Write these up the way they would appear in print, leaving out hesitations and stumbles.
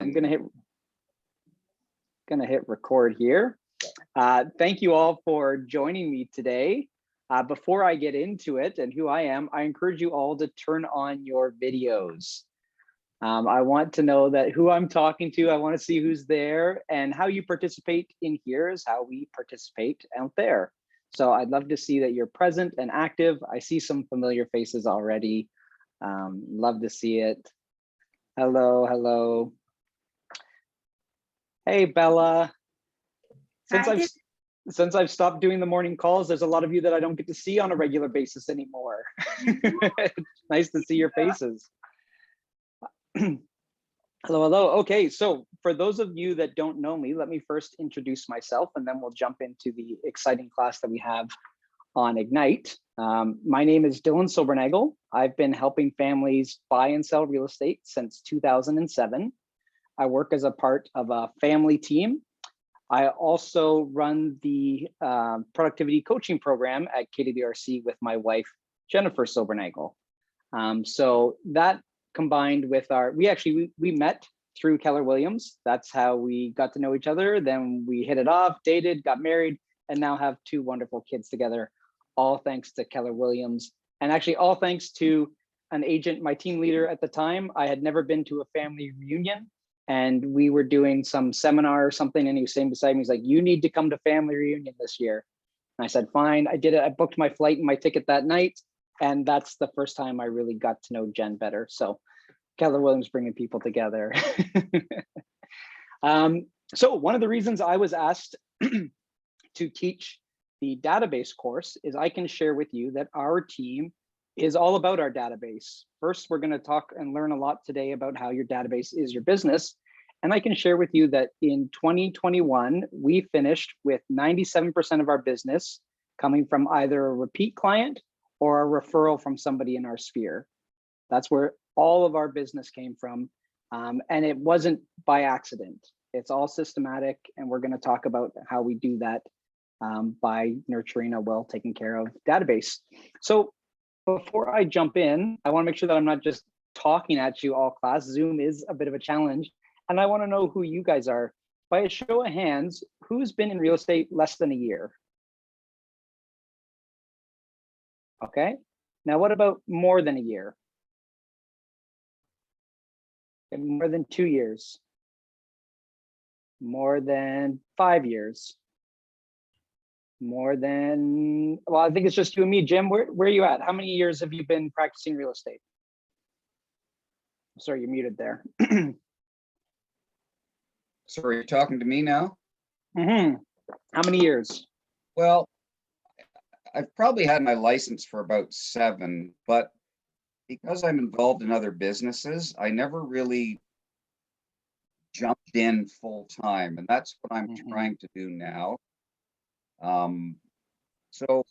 I'm gonna hit record here. Thank you all for joining me today. Before I get into it and who I am, I encourage you all to turn on your videos. I want to know that who I'm talking to, I want to see who's there, and how you participate in here is how we participate out there. So I'd love to see that you're present and active. I see some familiar faces already. Love to see it. Hello, hello. Hey, Bella. Since I've stopped doing the morning calls, there's a lot of you that I don't get to see on a regular basis anymore. Nice to see your faces. Hello, hello. Okay, so for those of you that don't know me, let me first introduce myself and then we'll jump into the exciting class that we have on Ignite. My name is Dylan Sobernagel. I've been helping families buy and sell real estate since 2007. I work as a part of a family team. I also run the productivity coaching program at KWRC with my wife, Jennifer Sobernagel. So that combined with we met through Keller Williams. That's how we got to know each other. Then we hit it off, dated, got married, and now have two wonderful kids together, all thanks to Keller Williams. And actually all thanks to an agent, my team leader at the time. I had never been to a family reunion and we were doing some seminar or something and he was saying beside me, he's like, you need to come to family reunion this year. And I said, fine, I did it. I booked my flight and my ticket that night. And that's the first time I really got to know Jen better. So Keller Williams bringing people together. So one of the reasons I was asked to teach the database course is I can share with you that our team is all about our database. First, we're going to talk and learn a lot today about how your database is your business. And I can share with you that in 2021, we finished with 97% of our business coming from either a repeat client or a referral from somebody in our sphere. That's where all of our business came from. And it wasn't by accident. It's all systematic. And we're going to talk about how we do that by nurturing a well taken care of database. So before I jump in, I want to make sure that I'm not just talking at you all class. Zoom is a bit of a challenge. And I want to know who you guys are. By a show of hands, who's been in real estate less than a year? Okay. Now, what about more than a year? Okay, more than 2 years? More than 5 years? More than, well, I think it's just you and me. Jim, where are you at? How many years have you been practicing real estate? Sorry, you're muted there. Sorry, you're talking to me now? Mm-hmm. How many years? Well, I've probably had my license for about 7, but because I'm involved in other businesses, I never really jumped in full time, and that's what I'm trying to do now. So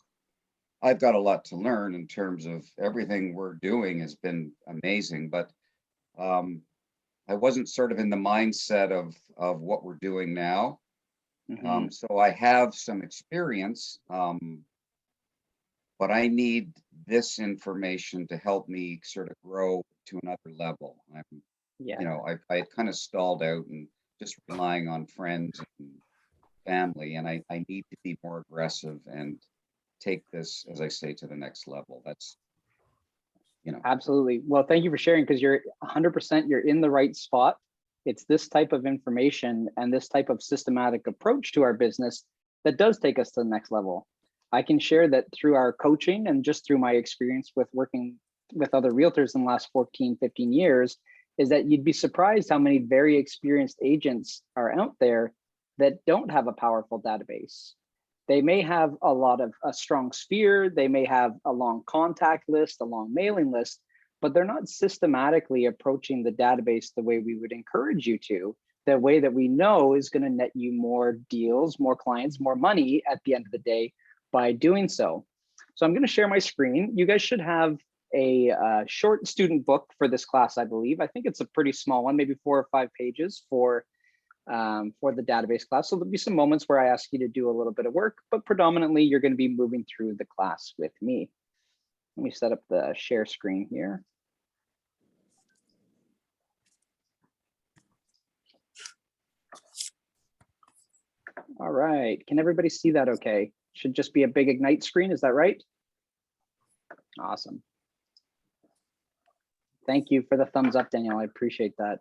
I've got a lot to learn in terms of everything we're doing has been amazing, but I wasn't sort of in the mindset of what we're doing now. So I have some experience, but I need this information to help me sort of grow to another level. I kind of stalled out and just relying on friends and family, and I need to be more aggressive and take this, as I say, to the next level. That's, Absolutely. Well, thank you for sharing, because you're 100%, you're in the right spot. It's this type of information and this type of systematic approach to our business that does take us to the next level. I can share that through our coaching and just through my experience with working with other realtors in the last 14, 15 years, is that you'd be surprised how many very experienced agents are out there that don't have a powerful database. They may have a strong sphere, they may have a long contact list, a long mailing list, but they're not systematically approaching the database the way we would encourage you to, the way that we know is going to net you more deals, more clients, more money at the end of the day by doing so. So I'm going to share my screen. You guys should have a short student book for this class, I believe. I think it's a pretty small one, maybe 4 or 5 pages for the database class. So there'll be some moments where I ask you to do a little bit of work, but predominantly you're going to be moving through the class with me. Let me set up the share screen here. right. Can everybody see that okay? Should just be a big Ignite screen, is that right? Awesome. Thank you for the thumbs up, Danielle. I appreciate that.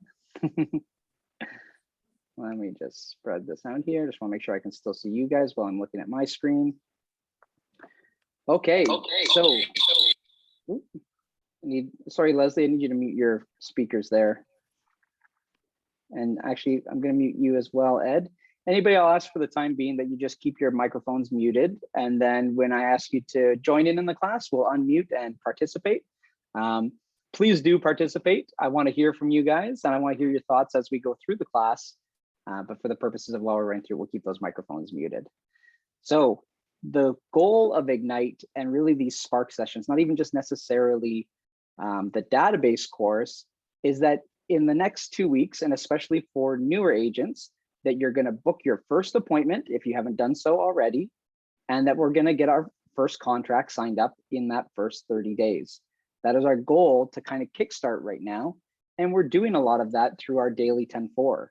Let me just spread this out here. Just want to make sure I can still see you guys while I'm looking at my screen. Okay, so sorry, Leslie, I need you to mute your speakers there. And actually, I'm going to mute you as well, Ed. Anybody, I'll ask for the time being that you just keep your microphones muted. And then when I ask you to join in the class, we'll unmute and participate. Please do participate. I want to hear from you guys, and I want to hear your thoughts as we go through the class. But for the purposes of while we're running through, we'll keep those microphones muted. So the goal of Ignite and really these Spark sessions, not even just necessarily the database course, is that in the next 2 weeks, and especially for newer agents, that you're going to book your first appointment if you haven't done so already, and that we're going to get our first contract signed up in that first 30 days. That is our goal to kind of kickstart right now. And we're doing a lot of that through our daily 10-4.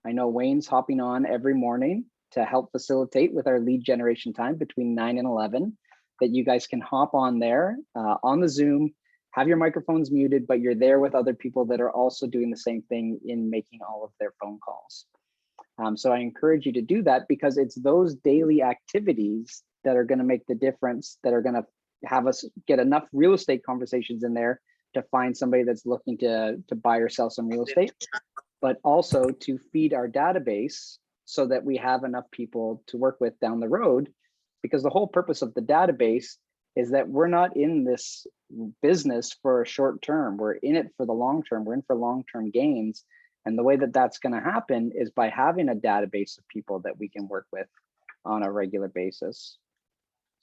I know Wayne's hopping on every morning to help facilitate with our lead generation time between 9 and 11, that you guys can hop on there on the Zoom, have your microphones muted, but you're there with other people that are also doing the same thing in making all of their phone calls. So I encourage you to do that, because it's those daily activities that are going to make the difference, that are going to have us get enough real estate conversations in there to find somebody that's looking to buy or sell some real estate, but also to feed our database so that we have enough people to work with down the road. Because the whole purpose of the database is that we're not in this business for a short term. We're in it for the long term. We're in for long-term gains. And the way that that's going to happen is by having a database of people that we can work with on a regular basis.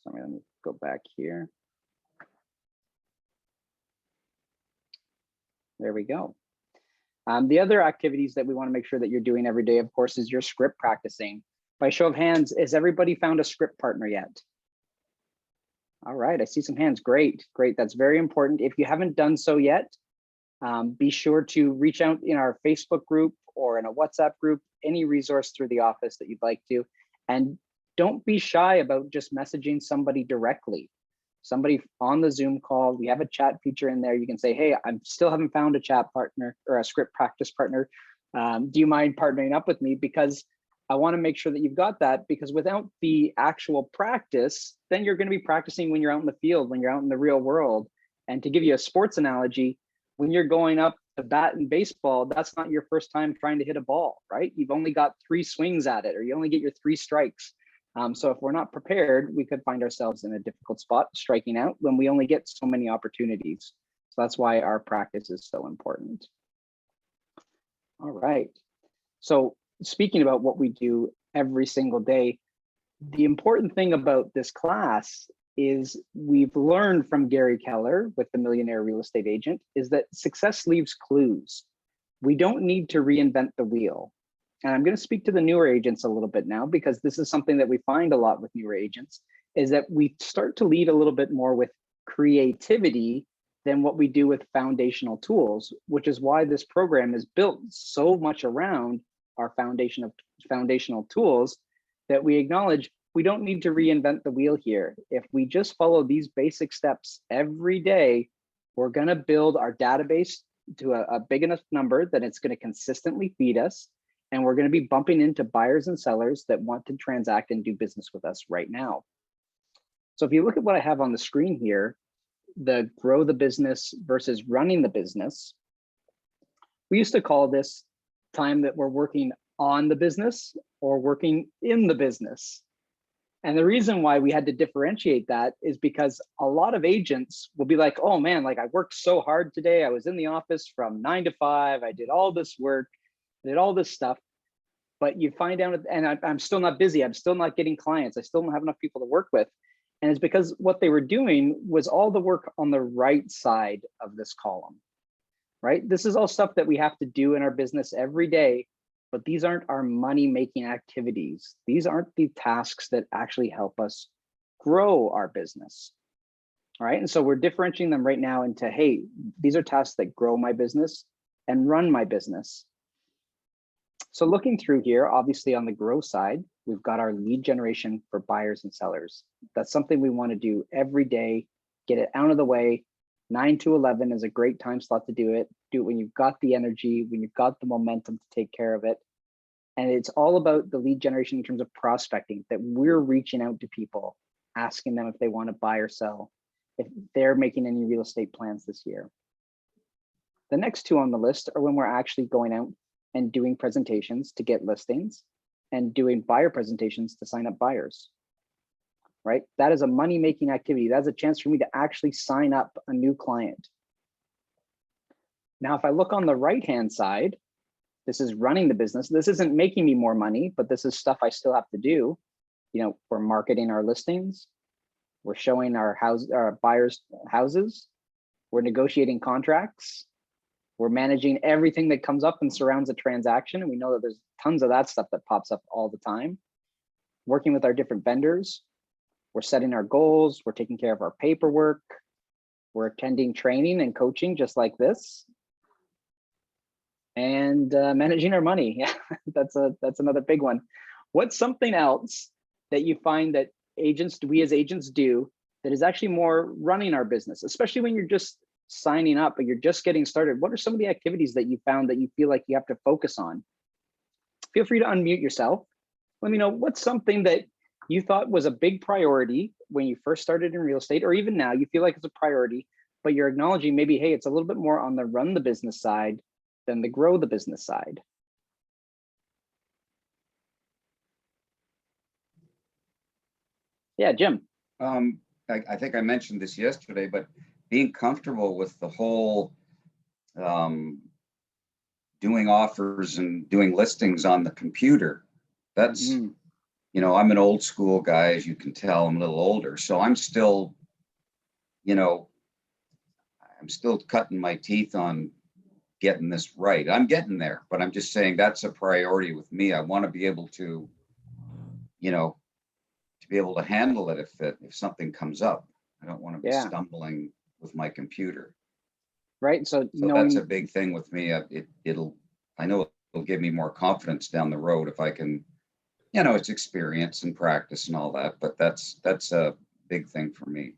So I'm going to go back here. There we go. The other activities that we want to make sure that you're doing every day, of course, is your script practicing. By show of hands, has everybody found a script partner yet? All right, I see some hands. Great, great. That's very important. If you haven't done so yet, be sure to reach out in our Facebook group or in a WhatsApp group, any resource through the office that you'd like to. And don't be shy about just messaging somebody directly. Somebody on the Zoom call, we have a chat feature in there. You can say, hey, I still haven't found a chat partner or a script practice partner. Do you mind partnering up with me? Because I want to make sure that you've got that, because without the actual practice, then you're going to be practicing when you're out in the field, when you're out in the real world. And to give you a sports analogy, when you're going up to bat in baseball, that's not your first time trying to hit a ball, right? You've only got 3 swings at it, or you only get your 3 strikes. So if we're not prepared, we could find ourselves in a difficult spot striking out when we only get so many opportunities. So that's why our practice is so important. All right. So speaking about what we do every single day, the important thing about this class is we've learned from Gary Keller with the Millionaire Real Estate Agent is that success leaves clues. We don't need to reinvent the wheel. And I'm going to speak to the newer agents a little bit now, because this is something that we find a lot with newer agents, is that we start to lead a little bit more with creativity than what we do with foundational tools, which is why this program is built so much around our foundational tools, that we acknowledge we don't need to reinvent the wheel here. If we just follow these basic steps every day, we're going to build our database to a big enough number that it's going to consistently feed us. And we're going to be bumping into buyers and sellers that want to transact and do business with us right now. So if you look at what I have on the screen here, the grow the business versus running the business, we used to call this time that we're working on the business or working in the business. And the reason why we had to differentiate that is because a lot of agents will be like, oh man, like I worked so hard today. I was in the office from 9 to 5. I did all this work, did all this stuff, but you find out, and I'm still not busy. I'm still not getting clients. I still don't have enough people to work with. And it's because what they were doing was all the work on the right side of this column, right? This is all stuff that we have to do in our business every day, but these aren't our money-making activities. These aren't the tasks that actually help us grow our business, all right? And so we're differentiating them right now into, hey, these are tasks that grow my business and run my business. So looking through here, obviously on the grow side, we've got our lead generation for buyers and sellers. That's something we want to do every day, get it out of the way. 9 to 11 is a great time slot to do it. Do it when you've got the energy, when you've got the momentum to take care of it. And it's all about the lead generation in terms of prospecting, that we're reaching out to people, asking them if they want to buy or sell, if they're making any real estate plans this year. The next two on the list are when we're actually going out and doing presentations to get listings and doing buyer presentations to sign up buyers, right? That is a money-making activity. That's a chance for me to actually sign up a new client. Now, if I look on the right-hand side, this is running the business. This isn't making me more money, but this is stuff I still have to do. You know, we're marketing our listings. We're showing our buyers houses. We're negotiating contracts. We're managing everything that comes up and surrounds a transaction. And we know that there's tons of that stuff that pops up all the time. Working with our different vendors. We're setting our goals. We're taking care of our paperwork. We're attending training and coaching just like this. And managing our money. Yeah, that's another big one. What's something else that you find that we as agents do that is actually more running our business, especially when you're just signing up or you're just getting started? What are some of the activities that you found that you feel like you have to focus on? Feel free to unmute yourself. Let me know what's something that you thought was a big priority when you first started in real estate, or even now you feel like it's a priority, but you're acknowledging maybe, hey, it's a little bit more on the run the business side than the grow the business side. Yeah, Jim. I think I mentioned this yesterday, but being comfortable with the whole doing offers and doing listings on the computer. That's, you know, I'm an old school guy, as you can tell. I'm a little older, so I'm still, you know, I'm still cutting my teeth on getting this right. I'm getting there, but I'm just saying that's a priority with me. I want to be able to, you know, to be able to handle it if something comes up. I don't want to be stumbling with my computer. Right. So that's a big thing with me. I know it'll give me more confidence down the road if I can, you know, it's experience and practice and all that, but that's a big thing for me.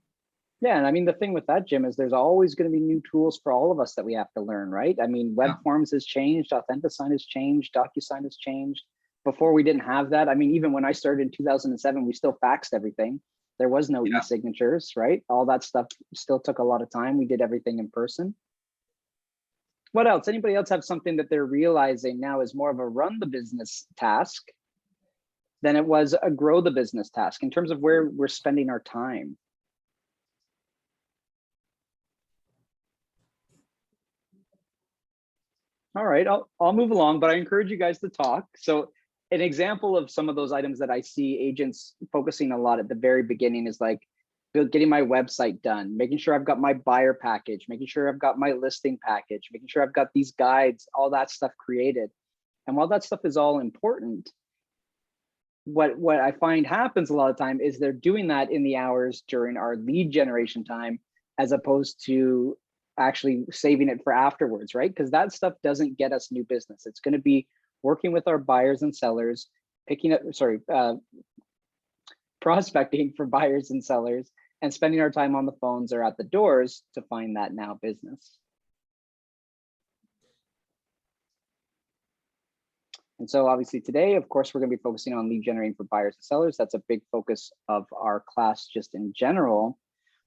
Yeah, and I mean, the thing with that, Jim, is there's always going to be new tools for all of us that we have to learn, right? I mean, web forms has changed, AuthentiSign has changed, DocuSign has changed. Before we didn't have that. I mean, even when I started in 2007, we still faxed everything. There was no e-signatures, right? All that stuff still took a lot of time. We did everything in person. What else? Anybody else have something that they're realizing now is more of a run the business task than it was a grow the business task in terms of where we're spending our time? All right, I'll move along, but I encourage you guys to talk. So an example of some of those items that I see agents focusing a lot at the very beginning is like getting my website done, making sure I've got my buyer package, making sure I've got my listing package, making sure I've got these guides, all that stuff created. And while that stuff is all important, what I find happens a lot of time is they're doing that in the hours during our lead generation time, as opposed to actually saving it for afterwards, right? Because that stuff doesn't get us new business. It's going to be working with our buyers and sellers, prospecting for buyers and sellers, and spending our time on the phones or at the doors to find that now business. And so obviously today, of course, we're going to be focusing on lead generating for buyers and sellers. That's a big focus of our class just in general.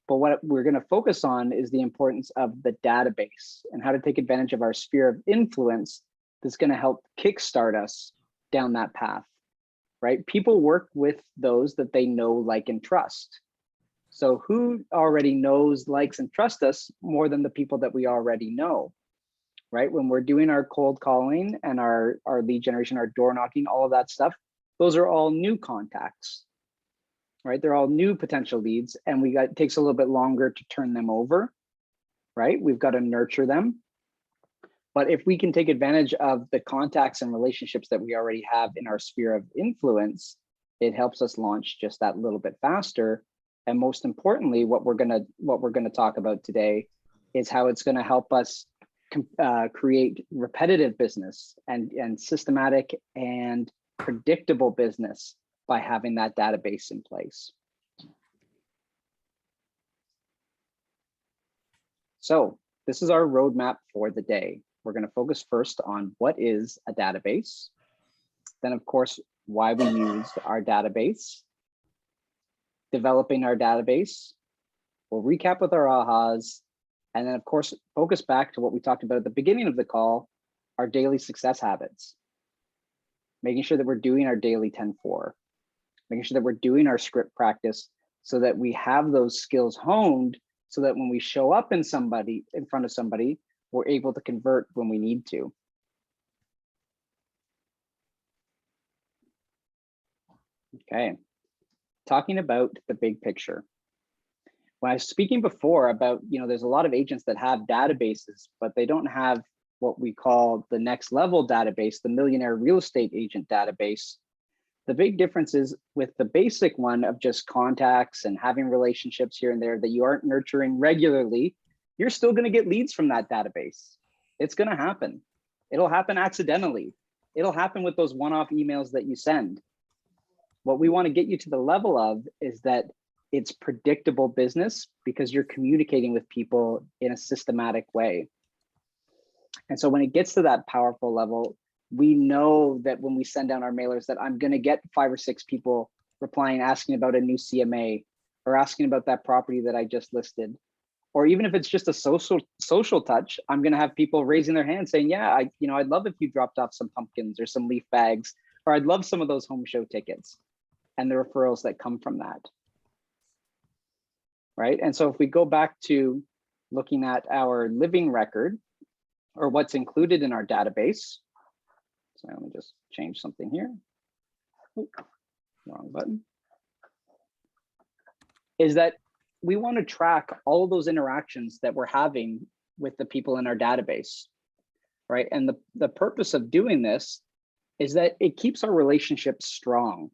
But what we're going to focus on is the importance of the database and how to take advantage of our sphere of influence that's going to help kickstart us down that path, right? People work with those that they know, like, and trust. So who already knows, likes, and trusts us more than the people that we already know, right? When we're doing our cold calling and our lead generation, our door knocking, all of that stuff, those are all new contacts, right? They're all new potential leads, and it takes a little bit longer to turn them over, right? We've got to nurture them. But if we can take advantage of the contacts and relationships that we already have in our sphere of influence, it helps us launch just that little bit faster. And most importantly, what we're gonna talk about today is how it's gonna help us create repetitive business and systematic and predictable business by having that database in place. So this is our roadmap for the day. We're going to focus first on what is a database. Then, of course, why we use our database, developing our database. We'll recap with our ahas, and then, of course, focus back to what we talked about at the beginning of the call, our daily success habits. Making sure that we're doing our daily 10-4, making sure that we're doing our script practice so that we have those skills honed so that when we show up in front of somebody, we're able to convert when we need to. Okay, talking about the big picture. When I was speaking before about, there's a lot of agents that have databases, but they don't have what we call the next level database, the millionaire real estate agent database. The big difference is with the basic one of just contacts and having relationships here and there that you aren't nurturing regularly, you're still going to get leads from that database. It's going to happen. It'll happen accidentally. It'll happen with those one-off emails that you send. What we want to get you to the level of is that it's predictable business because you're communicating with people in a systematic way. And so when it gets to that powerful level, we know that when we send down our mailers that I'm going to get 5 or 6 people replying, asking about a new CMA or asking about that property that I just listed. Or even if it's just a social touch, I'm going to have people raising their hands saying, yeah, I'd love if you dropped off some pumpkins or some leaf bags, or I'd love some of those home show tickets, and the referrals that come from that. Right. And so if we go back to looking at our living record or what's included in our database. So let me just change something here. Ooh, wrong button. Is that we want to track all of those interactions that we're having with the people in our database, right? And the purpose of doing this is that it keeps our relationships strong.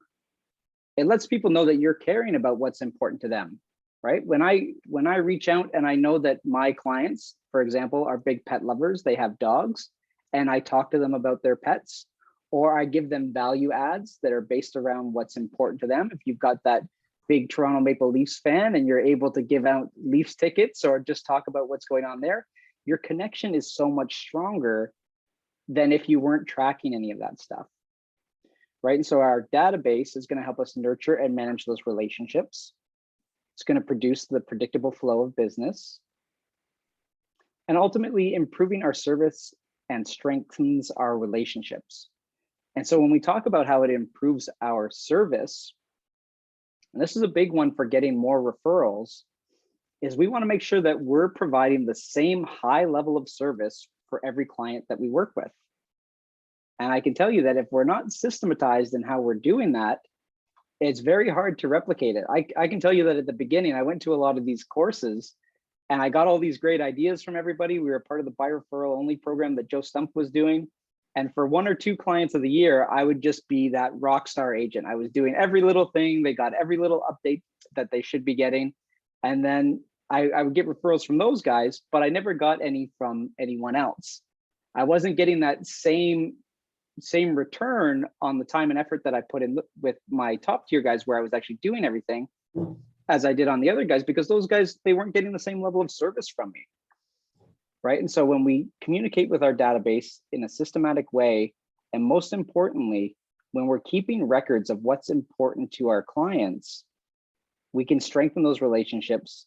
It lets people know that you're caring about what's important to them, right? When I reach out and I know that my clients, for example, are big pet lovers, they have dogs, and I talk to them about their pets, or I give them value adds that are based around what's important to them. If you've got that big Toronto Maple Leafs fan and you're able to give out Leafs tickets or just talk about what's going on there, your connection is so much stronger than if you weren't tracking any of that stuff, right? And so our database is going to help us nurture and manage those relationships. It's going to produce the predictable flow of business and ultimately improving our service and strengthens our relationships. And so when we talk about how it improves our service, and this is a big one for getting more referrals, is we want to make sure that we're providing the same high level of service for every client that we work with. And I can tell you that if we're not systematized in how we're doing that, it's very hard to replicate it. I can tell you that at the beginning, I went to a lot of these courses and I got all these great ideas from everybody. We were part of the by referral only program that Joe Stump was doing. And for 1 or 2 clients of the year, I would just be that rock star agent. I was doing every little thing. They got every little update that they should be getting. And then I would get referrals from those guys, but I never got any from anyone else. I wasn't getting that same return on the time and effort that I put in with my top tier guys where I was actually doing everything as I did on the other guys, because those guys, they weren't getting the same level of service from me. Right. And so when we communicate with our database in a systematic way, and most importantly, when we're keeping records of what's important to our clients, we can strengthen those relationships.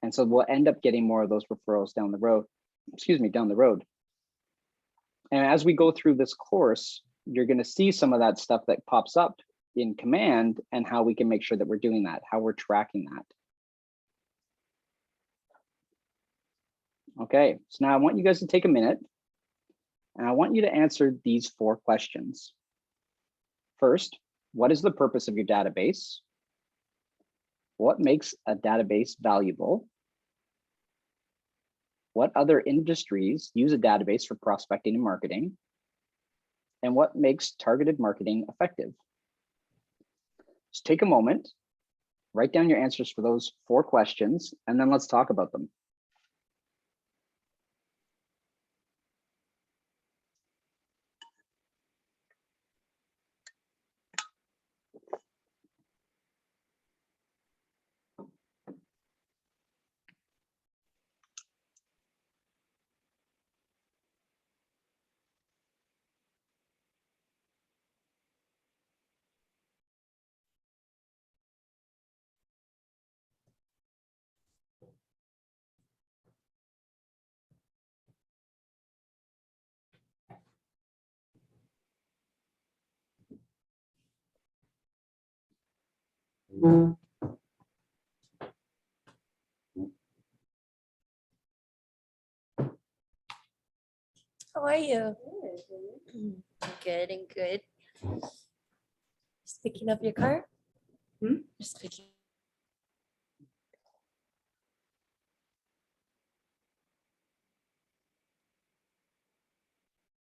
And so we'll end up getting more of those referrals down the road. And as we go through this course, you're going to see some of that stuff that pops up in Command and how we can make sure that we're doing that, how we're tracking that. Okay, so now I want you guys to take a minute and I want you to answer these 4 questions. First, what is the purpose of your database? What makes a database valuable? What other industries use a database for prospecting and marketing? And what makes targeted marketing effective? Just take a moment, write down your answers for those 4 questions, and then let's talk about them. How are you? Good and good. Just picking up your car? Just picking.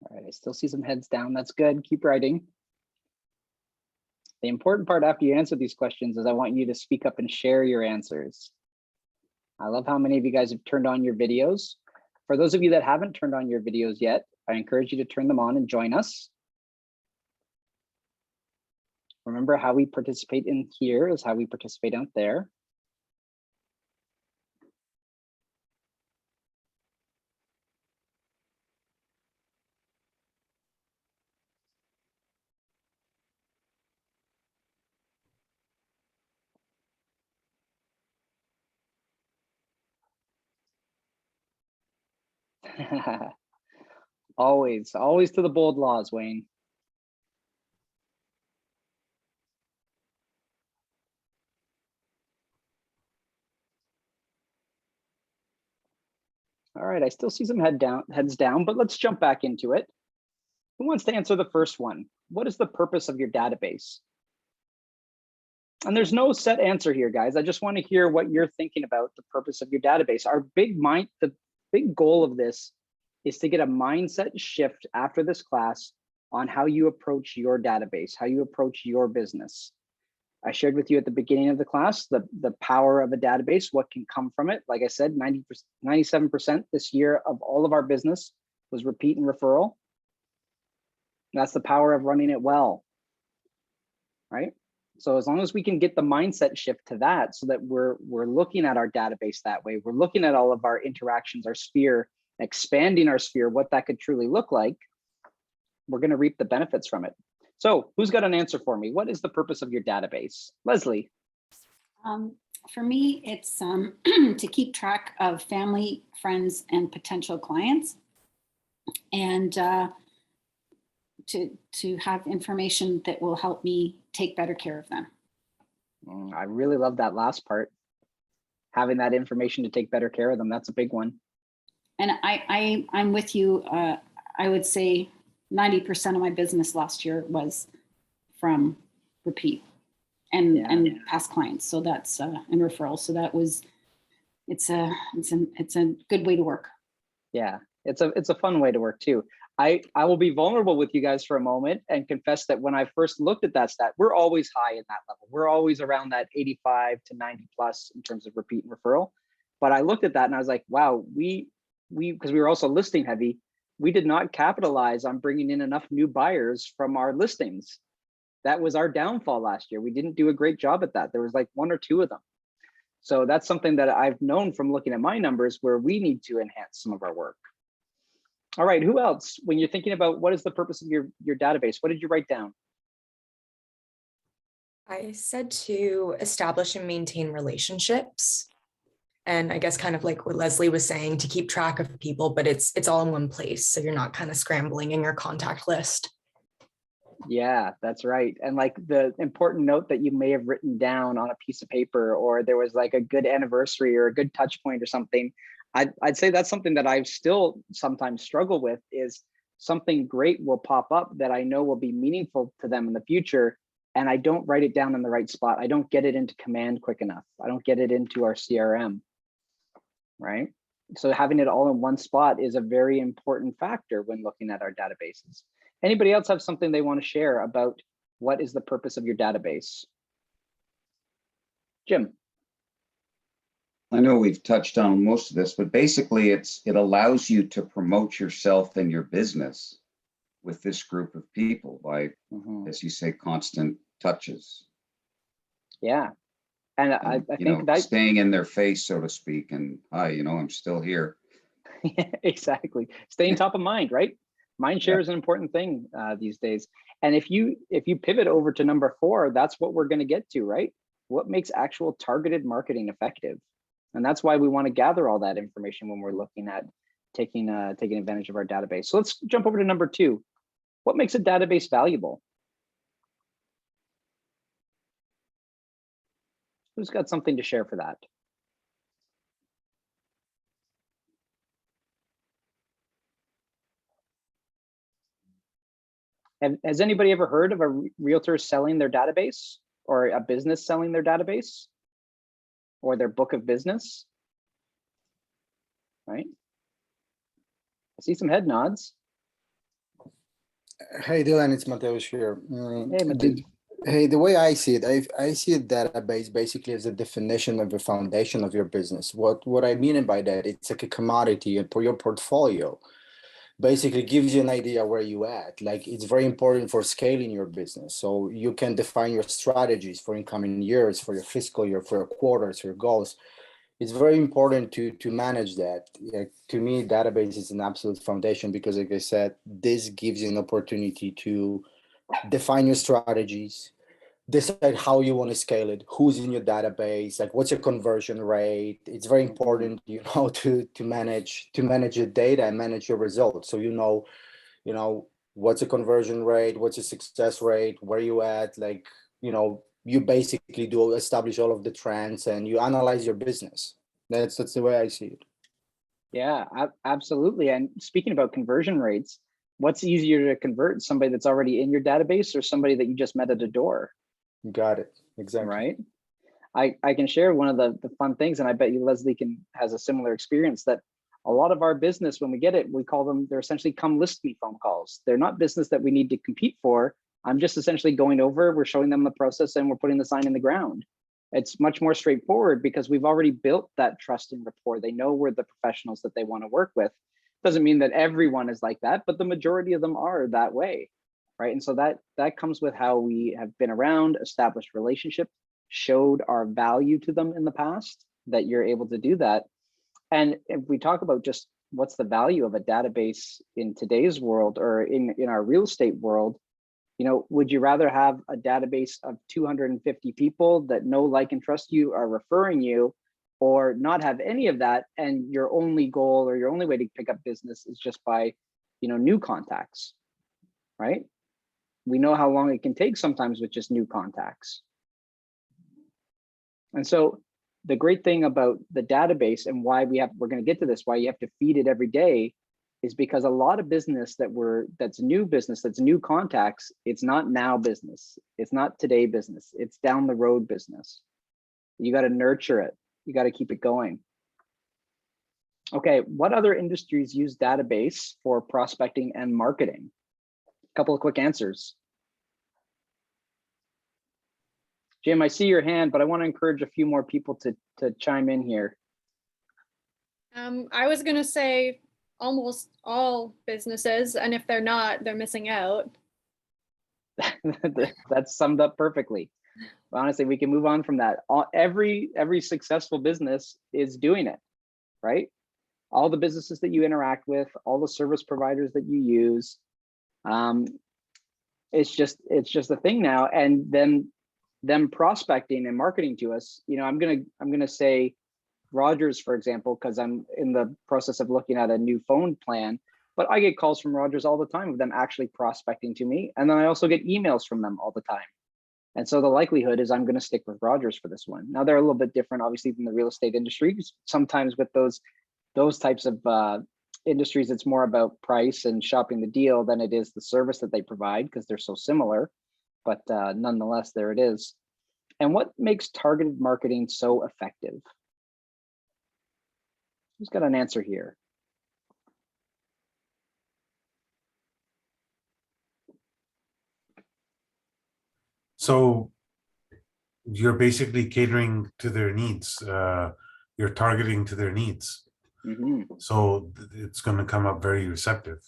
All right, I still see some heads down. That's good. Keep writing. The important part after you answer these questions is I want you to speak up and share your answers. I love how many of you guys have turned on your videos. For those of you that haven't turned on your videos yet, I encourage you to turn them on and join us. Remember, how we participate in here is how we participate out there. Always to the bold laws, Wayne. All right, I still see some heads down, but let's jump back into it. Who wants to answer the first one? What is the purpose of your database? And there's no set answer here, guys. I just want to hear what you're thinking about the purpose of your database. The big goal of this is to get a mindset shift after this class on how you approach your database, how you approach your business. I shared with you at the beginning of the class, the power of a database, what can come from it. Like I said, 97% this year of all of our business was repeat and referral. That's the power of running it well, right? So as long as we can get the mindset shift to that, so that we're looking at our database that way, we're looking at all of our interactions, our sphere, expanding our sphere, what that could truly look like, we're going to reap the benefits from it. So who's got an answer for me? What is the purpose of your database? Leslie. For me, it's to keep track of family, friends, and potential clients, and to have information that will help me take better care of them. I really love that last part. Having that information to take better care of them, that's a big one. And I'm with you. I would say 90% of my business last year was from repeat and past clients. So that's and referrals. So that was, it's a good way to work. Yeah, it's a fun way to work too. I will be vulnerable with you guys for a moment and confess that when I first looked at that stat, we're always high in that level. We're always around that 85 to 90 plus in terms of repeat and referral. But I looked at that and I was like, wow, because we were also listing heavy, we did not capitalize on bringing in enough new buyers from our listings. That was our downfall last year. We didn't do a great job at that. There was like 1 or 2 of them. So that's something that I've known from looking at my numbers where we need to enhance some of our work. All right, who else? When you're thinking about what is the purpose of your database, what did you write down? I said to establish and maintain relationships. And I guess kind of like what Leslie was saying, to keep track of people, but it's all in one place. So you're not kind of scrambling in your contact list. Yeah, that's right. And like the important note that you may have written down on a piece of paper, or there was like a good anniversary or a good touch point or something. I'd say that's something that I still sometimes struggle with, is something great will pop up that I know will be meaningful to them in the future. And I don't write it down in the right spot. I don't get it into command quick enough. I don't get it into our CRM. Right? So having it all in one spot is a very important factor when looking at our databases. Anybody else have something they want to share about what is the purpose of your database? Jim. I know we've touched on most of this, but basically it allows you to promote yourself and your business with this group of people by, as you say, constant touches. Yeah. And I think that staying in their face, so to speak, and hi, I'm still here. Exactly. Staying top of mind, right? Mind share is an important thing these days. And if you pivot over to number 4, that's what we're going to get to, right? What makes actual targeted marketing effective? And that's why we want to gather all that information when we're looking at taking advantage of our database. So let's jump over to number 2. What makes a database valuable? Who's got something to share for that? Has anybody ever heard of a realtor selling their database, or a business selling their database or their book of business? Right. I see some head nods. Hey Dylan, it's Mateus here. Hey, Mateus. The way I see it, I see a database basically as a definition of the foundation of your business. What I mean by that, it's like a commodity for your portfolio. Basically gives you an idea where you at. Like, it's very important for scaling your business. So you can define your strategies for incoming years, for your fiscal year, for your quarters, your goals. It's very important to manage that. To me, database is an absolute foundation because, like I said, this gives you an opportunity to define your strategies, decide how you want to scale it, who's in your database, like what's your conversion rate. It's very important, to manage your data and manage your results. So what's the conversion rate, what's your success rate, where you at, like, you basically do establish all of the trends and you analyze your business. That's the way I see it. Yeah, absolutely. And speaking about conversion rates, what's easier to convert, somebody that's already in your database or somebody that you just met at a door? Got it. Exactly. Right. I can share one of the fun things, and I bet you Leslie has a similar experience, that a lot of our business, when we get it, we call them, they're essentially come list me phone calls. They're not business that we need to compete for. I'm just essentially going over, we're showing them the process and we're putting the sign in the ground. It's much more straightforward because we've already built that trust and rapport. They know we're the professionals that they want to work with. Doesn't mean that everyone is like that, but the majority of them are that way. Right. And so that comes with how we have been around, established relationships, showed our value to them in the past, that you're able to do that. And if we talk about just what's the value of a database in today's world, or in our real estate world, would you rather have a database of 250 people that know, like, and trust you, are referring you, or not have any of that, and your only goal or your only way to pick up business is just by, new contacts, right? We know how long it can take sometimes with just new contacts. And so the great thing about the database, and why we're going to get to this, why you have to feed it every day, is because a lot of business that's new contacts, it's not now business. It's not today business. It's down the road business. You got to nurture it. You got to keep it going. Okay, what other industries use database for prospecting and marketing? A couple of quick answers. Jim, I see your hand, but I want to encourage a few more people to chime in here. I was going to say almost all businesses, and if they're not, they're missing out. That's summed up perfectly. Honestly, we can move on from that. Every successful business is doing it, right? All the businesses that you interact with, all the service providers that you use, it's just a thing now. And then them prospecting and marketing to us, I'm gonna say Rogers, for example, because I'm in the process of looking at a new phone plan, but I get calls from Rogers all the time of them actually prospecting to me. And then I also get emails from them all the time. And so the likelihood is I'm going to stick with Rogers for this one. Now, they're a little bit different, obviously, than the real estate industry. Sometimes with those types of industries, it's more about price and shopping the deal than it is the service that they provide, because they're so similar. But nonetheless, there it is. And what makes targeted marketing so effective? Who's got an answer here? So you're basically catering to their needs. You're targeting to their needs. Mm-hmm. So it's going to come up very receptive.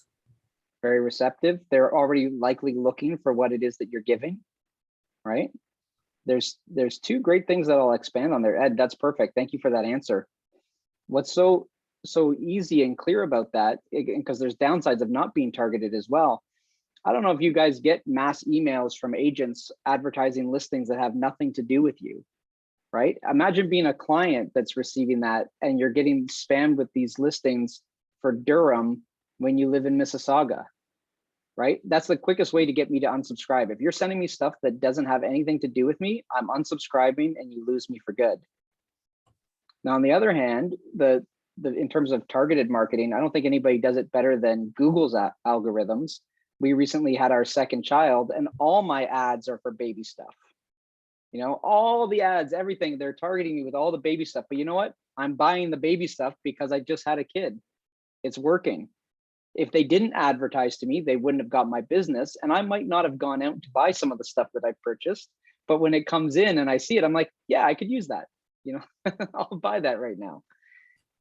Very receptive. They're already likely looking for what it is that you're giving, right? There's two great things that I'll expand on there. Ed, that's perfect. Thank you for that answer. What's so easy and clear about that, because there's downsides of not being targeted as well. I don't know if you guys get mass emails from agents advertising listings that have nothing to do with you, right? Imagine being a client that's receiving that and you're getting spammed with these listings for Durham when you live in Mississauga, right? That's the quickest way to get me to unsubscribe. If you're sending me stuff that doesn't have anything to do with me, I'm unsubscribing and you lose me for good. Now, on the other hand, in terms of targeted marketing, I don't think anybody does it better than Google's algorithms. We recently had our second child and all my ads are for baby stuff. You know, all the ads, everything, they're targeting me with all the baby stuff. But you know what? I'm buying the baby stuff because I just had a kid. It's working. If they didn't advertise to me, they wouldn't have got my business. And I might not have gone out to buy some of the stuff that I purchased. But when it comes in and I see it, I'm like, yeah, I could use that. You know, I'll buy that right now.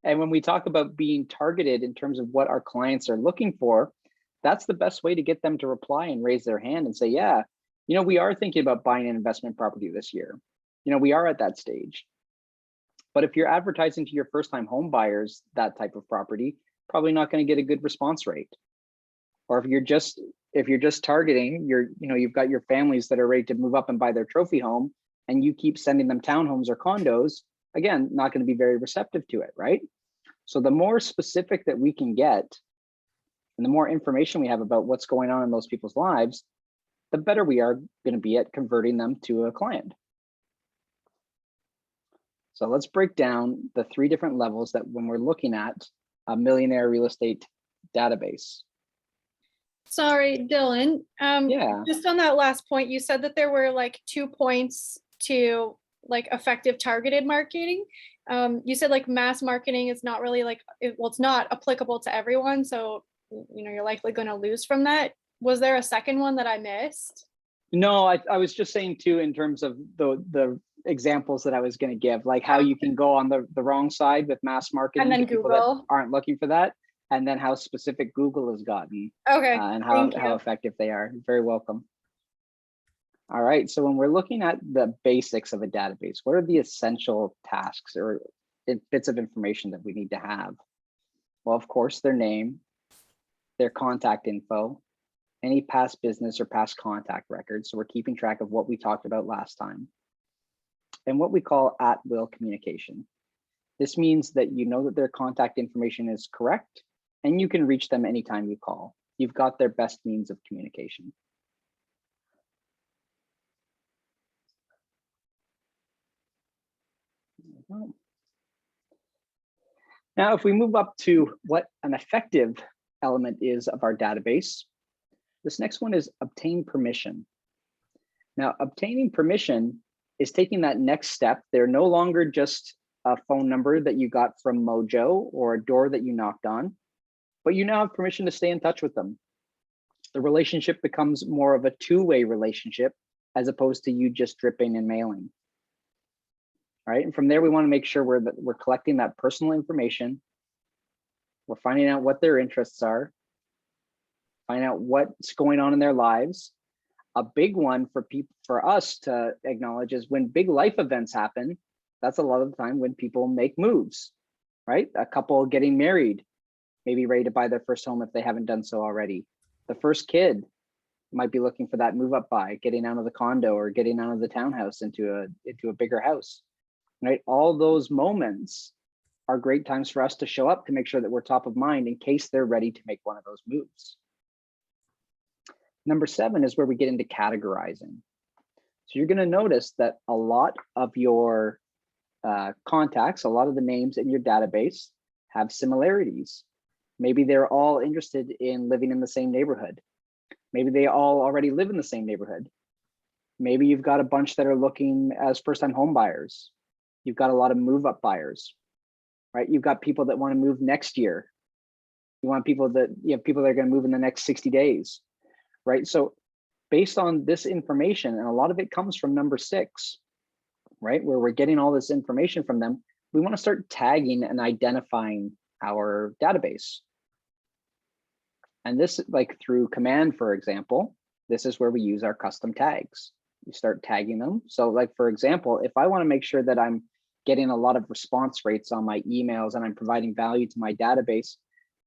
And when we talk about being targeted in terms of what our clients are looking for, that's the best way to get them to reply and raise their hand and say, yeah, you know, we are thinking about buying an investment property this year. You know, we are at that stage. But if you're advertising to your first-time home buyers that type of property, probably not going to get a good response rate. Or if you're just targeting you've got your families that are ready to move up and buy their trophy home, and you keep sending them townhomes or condos, again, not going to be very receptive to it, right? So the more specific that we can get, and the more information we have about what's going on in those people's lives, the better we are going to be at converting them to a client. So let's break down the 3 different levels that when we're looking at a millionaire real estate database. Sorry, Dylan. Yeah. Just on that last point, you said that there were like 2 points to like effective targeted marketing. You said like mass marketing is not really like, it's not applicable to everyone. So, you know, you're likely going to lose from that. Was there a second one that I missed? No, I was just saying too, in terms of the examples that I was going to give, like how you can go on the wrong side with mass marketing And then to people Google. that aren't looking for that, and then how specific Google has gotten Okay. and Thank how you. effective they are. You're very welcome. All right, so when we're looking at the basics of a database, what are the essential tasks or bits of information that we need to have? Well, of course, their name, their contact info, any past business or past contact records. So we're keeping track of what we talked about last time. And what we call at-will communication. This means that you know that their contact information is correct and you can reach them anytime you call. You've got their best means of communication. Now, if we move up to what an effective element is of our database, this next one is obtain permission. Now, obtaining permission is taking that next step. They're no longer just a phone number that you got from Mojo or a door that you knocked on, but you now have permission to stay in touch with them. The relationship becomes more of a two-way relationship as opposed to you just dripping and mailing. All right, and from there, we want to make sure we're collecting that personal information. We're finding out what their interests are, finding out what's going on in their lives. A big one for us to acknowledge is when big life events happen. That's a lot of the time when people make moves, right? A couple getting married, maybe ready to buy their first home if they haven't done so already. The first kid might be looking for that move up buy, getting out of the condo or getting out of the townhouse into a bigger house, right? All those moments are great times for us to show up to make sure that we're top of mind in case they're ready to make one of those moves. Number 7 is where we get into categorizing. So you're going to notice that a lot of your contacts, a lot of the names in your database have similarities. Maybe they're all interested in living in the same neighborhood. Maybe they all already live in the same neighborhood. Maybe you've got a bunch that are looking as first-time home buyers. You've got a lot of move-up buyers, right? You've got people that want to move next year. You have people that are going to move in the next 60 days, right? So based on this information, and a lot of it comes from number 6, right? Where we're getting all this information from them, we want to start tagging and identifying our database. And this, like through command, for example, this is where we use our custom tags. You start tagging them. So like, for example, if I want to make sure that I'm getting a lot of response rates on my emails and I'm providing value to my database,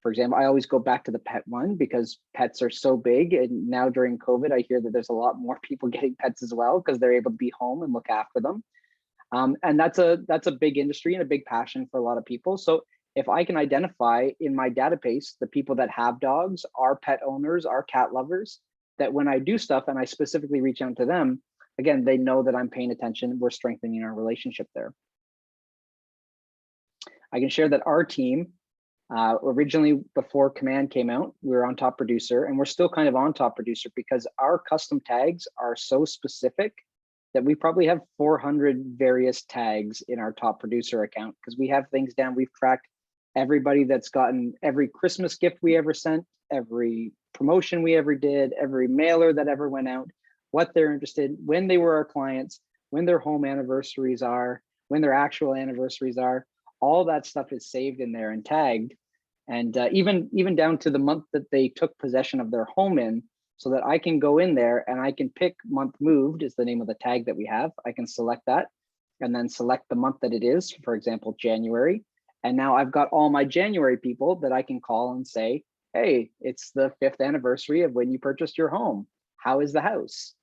for example, I always go back to the pet one because pets are so big. And now during COVID, I hear that there's a lot more people getting pets as well because they're able to be home and look after them. And that's a big industry and a big passion for a lot of people. So if I can identify in my database the people that have dogs, are pet owners, are cat lovers, that when I do stuff and I specifically reach out to them, again, they know that I'm paying attention. We're strengthening our relationship there. I can share that our team, originally before Command came out, we were on Top Producer, and we're still kind of on Top Producer because our custom tags are so specific that we probably have 400 various tags in our Top Producer account, because we have things down. We've tracked everybody that's gotten every Christmas gift we ever sent, every promotion we ever did, every mailer that ever went out, what they're interested in, when they were our clients, when their home anniversaries are, when their actual anniversaries are. All that stuff is saved in there and tagged. And even down to the month that they took possession of their home in, so that I can go in there and I can pick month moved is the name of the tag that we have. I can select that and then select the month that it is, for example, January. And now I've got all my January people that I can call and say, hey, it's the 5th anniversary of when you purchased your home. How is the house?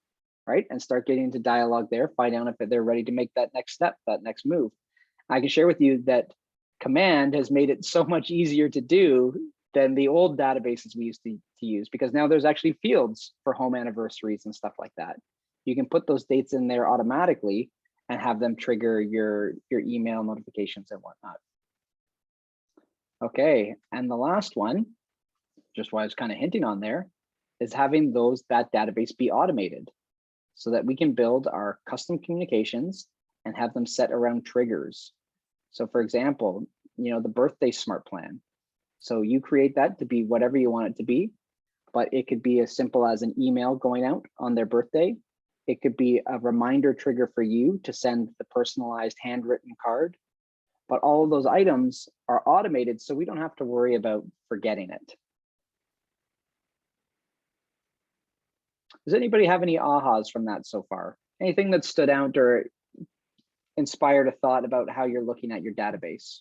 Right? And start getting into dialogue there, find out if they're ready to make that next step, that next move. I can share with you that Command has made it so much easier to do than the old databases we used to use, because now there's actually fields for home anniversaries and stuff like that. You can put those dates in there automatically and have them trigger your email notifications and whatnot. Okay, and the last one, just what I was kind of hinting on there, is having that database be automated so that we can build our custom communications and have them set around triggers. So for example, the birthday smart plan. So you create that to be whatever you want it to be, but it could be as simple as an email going out on their birthday. It could be a reminder trigger for you to send the personalized handwritten card. But all of those items are automated, so we don't have to worry about forgetting it. Does anybody have any ahas from that so far? Anything that stood out or inspired a thought about how you're looking at your database?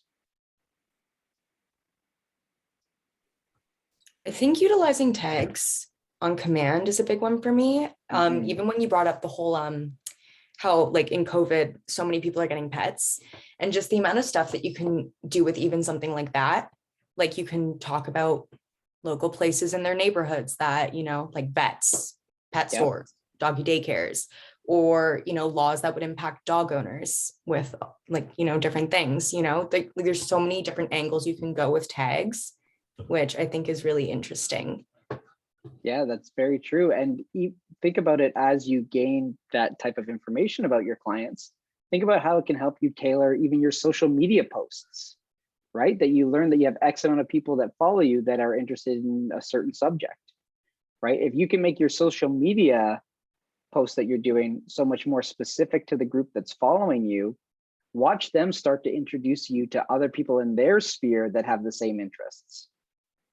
I think utilizing tags on Command is a big one for me. Even when you brought up the whole how like in COVID, so many people are getting pets, and just the amount of stuff that you can do with even something like that. Like you can talk about local places in their neighborhoods that, like vets, pet stores, doggy daycares, or, laws that would impact dog owners with different things, there's so many different angles you can go with tags, which I think is really interesting. Yeah, that's very true. And think about it as you gain that type of information about your clients. Think about how it can help you tailor even your social media posts, right? That you learn that you have X amount of people that follow you that are interested in a certain subject, right? If you can make your social media posts that you're doing so much more specific to the group that's following you, watch them start to introduce you to other people in their sphere that have the same interests.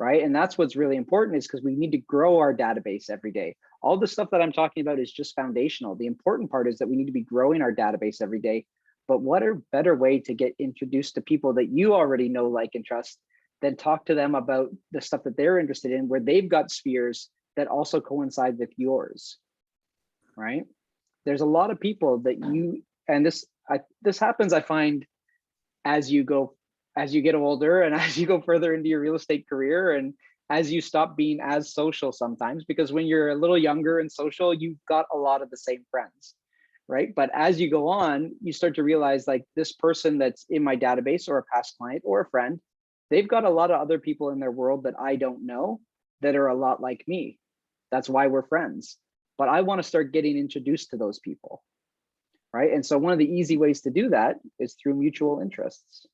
Right. And that's what's really important, is because we need to grow our database every day. All the stuff that I'm talking about is just foundational. The important part is that we need to be growing our database every day. But what a better way to get introduced to people that you already know, like, and trust, than talk to them about the stuff that they're interested in, where they've got spheres that also coincide with yours. Right. There's a lot of people that this happens, I find, as you get older and as you go further into your real estate career, and as you stop being as social sometimes, because when you're a little younger and social, you've got a lot of the same friends, right? But as you go on, you start to realize, like, this person that's in my database or a past client or a friend, they've got a lot of other people in their world that I don't know that are a lot like me. That's why we're friends. But I want to start getting introduced to those people, right? And so one of the easy ways to do that is through mutual interests.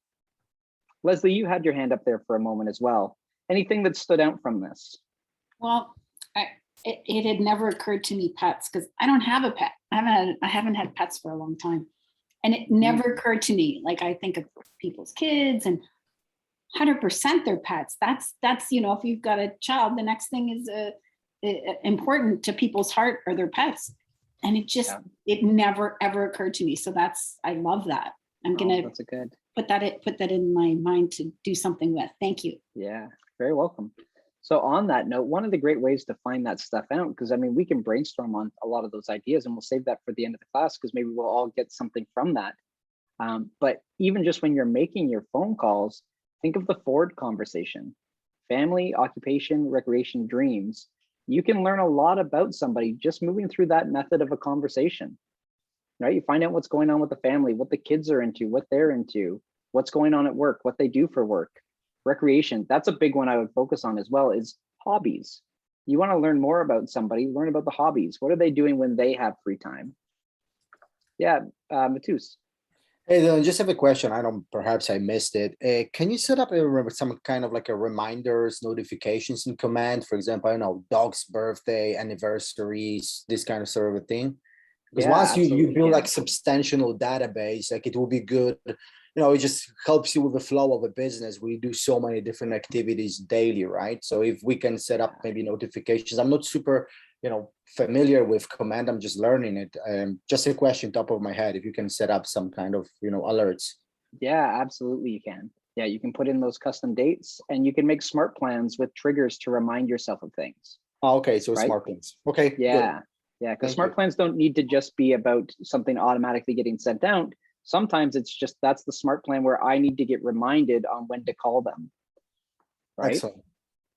Leslie, you had your hand up there for a moment as well. Anything that stood out from this? Well, it had never occurred to me pets, because I don't have a pet. I haven't had pets for a long time. And it never occurred to me. Like, I think of people's kids, and 100% their pets. That's if you've got a child, the next thing is important to people's heart are their pets. And it never ever occurred to me. So I love that. I'm gonna put that in my mind to do something with. Thank you. Yeah, very welcome. So on that note, one of the great ways to find that stuff out, because I mean, we can brainstorm on a lot of those ideas, and we'll save that for the end of the class, because maybe we'll all get something from that. But even just when you're making your phone calls, Think of the Ford conversation. Family, occupation, recreation, dreams. You can learn a lot about somebody just moving through that method of a conversation, right? You find out what's going on with the family, what the kids are into, what they're into, what's going on at work, what they do for work. Recreation, that's a big one I would focus on as well, is hobbies. You want to learn more about somebody, learn about the hobbies. What are they doing when they have free time? Yeah, Matus. Hey, Dylan, just have a question. I don't, perhaps I missed it. Can you set up some kind of like a reminders, notifications in command? For example, I don't know, dog's birthday, anniversaries, this kind of sort of a thing. Because Yeah, once you absolutely, build yeah. like substantial database, like it will be good. You know, it just helps you with the flow of a business. We do so many different activities daily, right? So if we can set up maybe notifications, I'm not super, you know, familiar with command. I'm just learning it. Just a question top of my head, if you can set up some kind of, you know, alerts. Yeah, absolutely you can. Yeah, you can put in those custom dates and you can make smart plans with triggers to remind yourself of things. Oh, okay, so Right? smart things. Okay, Yeah, yeah, because Thank smart you. plans don't need to just be about something automatically getting sent out. Sometimes it's just, that's the smart plan where I need to get reminded on when to call them. Right? Excellent.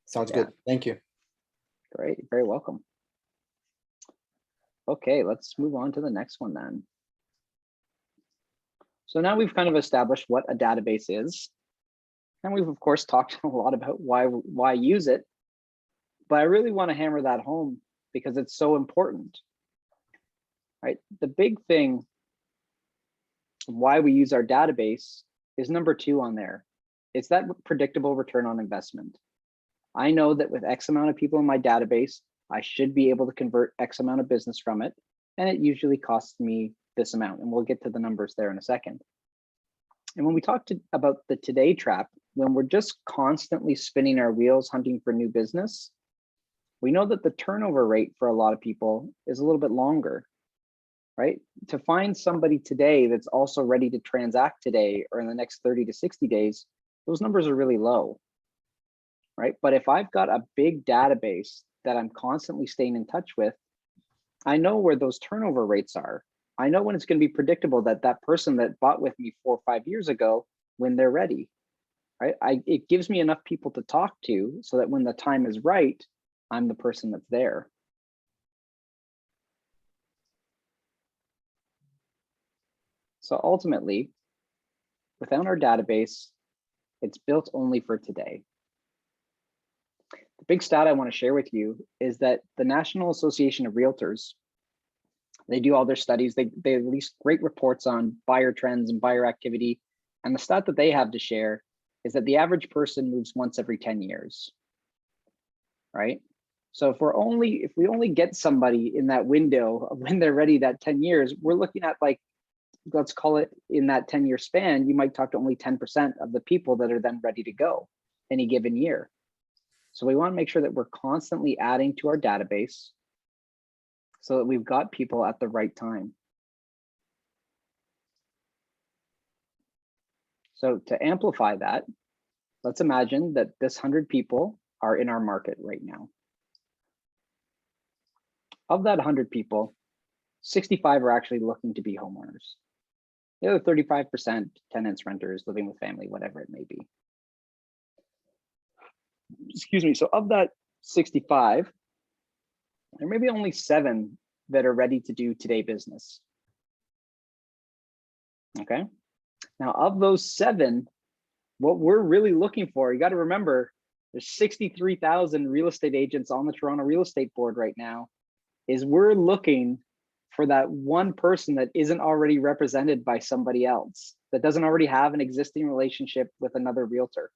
Sounds Yeah. good. Thank you. Great, very welcome. Okay, let's move on to the next one then. So now we've kind of established what a database is. And we've of course talked a lot about why use it. But I really want to hammer that home because it's so important. Right? The big thing why we use our database is number 2 on there. It's that predictable return on investment. I know that with X amount of people in my database, I should be able to convert X amount of business from it. And it usually costs me this amount. And we'll get to the numbers there in a second. And when we talk about the today trap, when we're just constantly spinning our wheels hunting for new business, we know that the turnover rate for a lot of people is a little bit longer, right? To find somebody today that's also ready to transact today or in the next 30 to 60 days, those numbers are really low, right? But if I've got a big database that I'm constantly staying in touch with, I know where those turnover rates are. I know when it's going to be predictable that that person that bought with me 4 or 5 years ago, when they're ready, right? It gives me enough people to talk to so that when the time is right, I'm the person that's there. So ultimately, without our database, it's built only for today. The big stat I want to share with you is that the National Association of Realtors, they do all their studies. They release great reports on buyer trends and buyer activity. And the stat that they have to share is that the average person moves once every 10 years, right? So if we only get somebody in that window of when they're ready, that 10 years, we're looking at like, let's call it in that 10-year span, you might talk to only 10% of the people that are then ready to go any given year. So we want to make sure that we're constantly adding to our database so that we've got people at the right time. So to amplify that, let's imagine that this 100 people are in our market right now. Of that 100 people, 65 are actually looking to be homeowners. The other 35% tenants, renters, living with family, whatever it may be. Excuse me. So of that 65, there may be only 7 that are ready to do today business. Okay. Now of those 7, what we're really looking for, you got to remember, there's 63,000 real estate agents on the Toronto Real Estate Board right now, is we're looking for that one person that isn't already represented by somebody else, that doesn't already have an existing relationship with another realtor.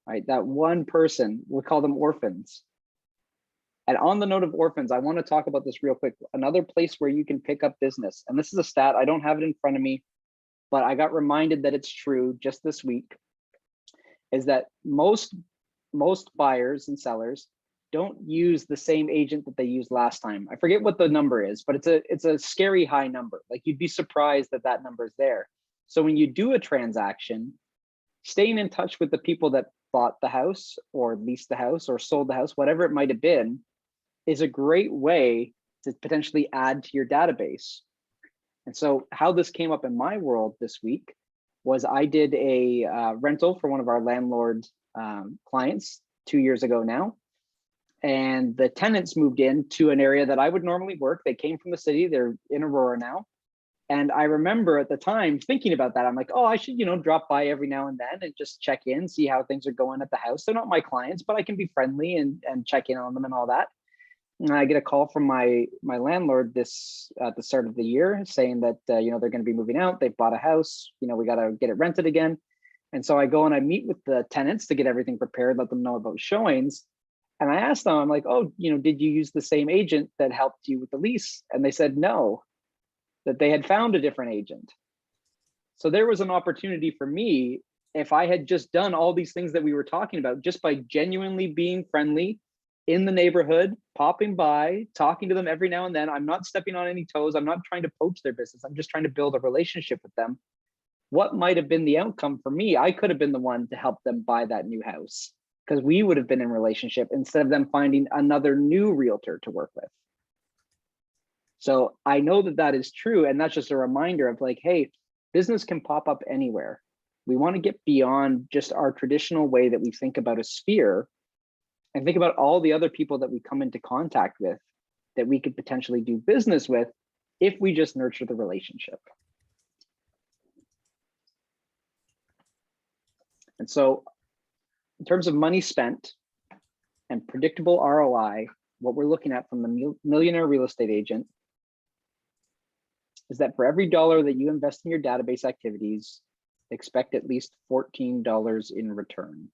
Right, that one person, we'll call them orphans. And on the note of orphans, I want to talk about this real quick. Another place where you can pick up business, and this is a stat, I don't have it in front of me, but I got reminded that it's true just this week, is that most buyers and sellers don't use the same agent that they used last time. I forget what the number is, but it's a scary high number. Like you'd be surprised that that number is there. So when you do a transaction, staying in touch with the people that bought the house or leased the house or sold the house, whatever it might have been, is a great way to potentially add to your database. And so how this came up in my world this week was I did a rental for one of our landlord clients 2 years ago now. And the tenants moved in to an area that I would normally work. They came from the city, they're in Aurora now. And I remember at the time thinking about that. I'm like, oh, I should, drop by every now and then and just check in, see how things are going at the house. They're not my clients, but I can be friendly and check in on them and all that. And I get a call from my landlord at the start of the year saying that, they're going to be moving out. They've bought a house, we got to get it rented again. And so I go and I meet with the tenants to get everything prepared, let them know about showings. And I asked them, I'm like, oh, did you use the same agent that helped you with the lease? And they said, no, that they had found a different agent. So there was an opportunity for me, if I had just done all these things that we were talking about, just by genuinely being friendly in the neighborhood, popping by, talking to them every now and then. I'm not stepping on any toes. I'm not trying to poach their business. I'm just trying to build a relationship with them. What might have been the outcome for me? I could have been the one to help them buy that new house because we would have been in relationship instead of them finding another new realtor to work with. So I know that that is true. And that's just a reminder of like, hey, business can pop up anywhere. We want to get beyond just our traditional way that we think about a sphere and think about all the other people that we come into contact with that we could potentially do business with if we just nurture the relationship. And so in terms of money spent and predictable ROI, what we're looking at from the millionaire real estate agent is that for every dollar that you invest in your database activities, expect at least $14 in return.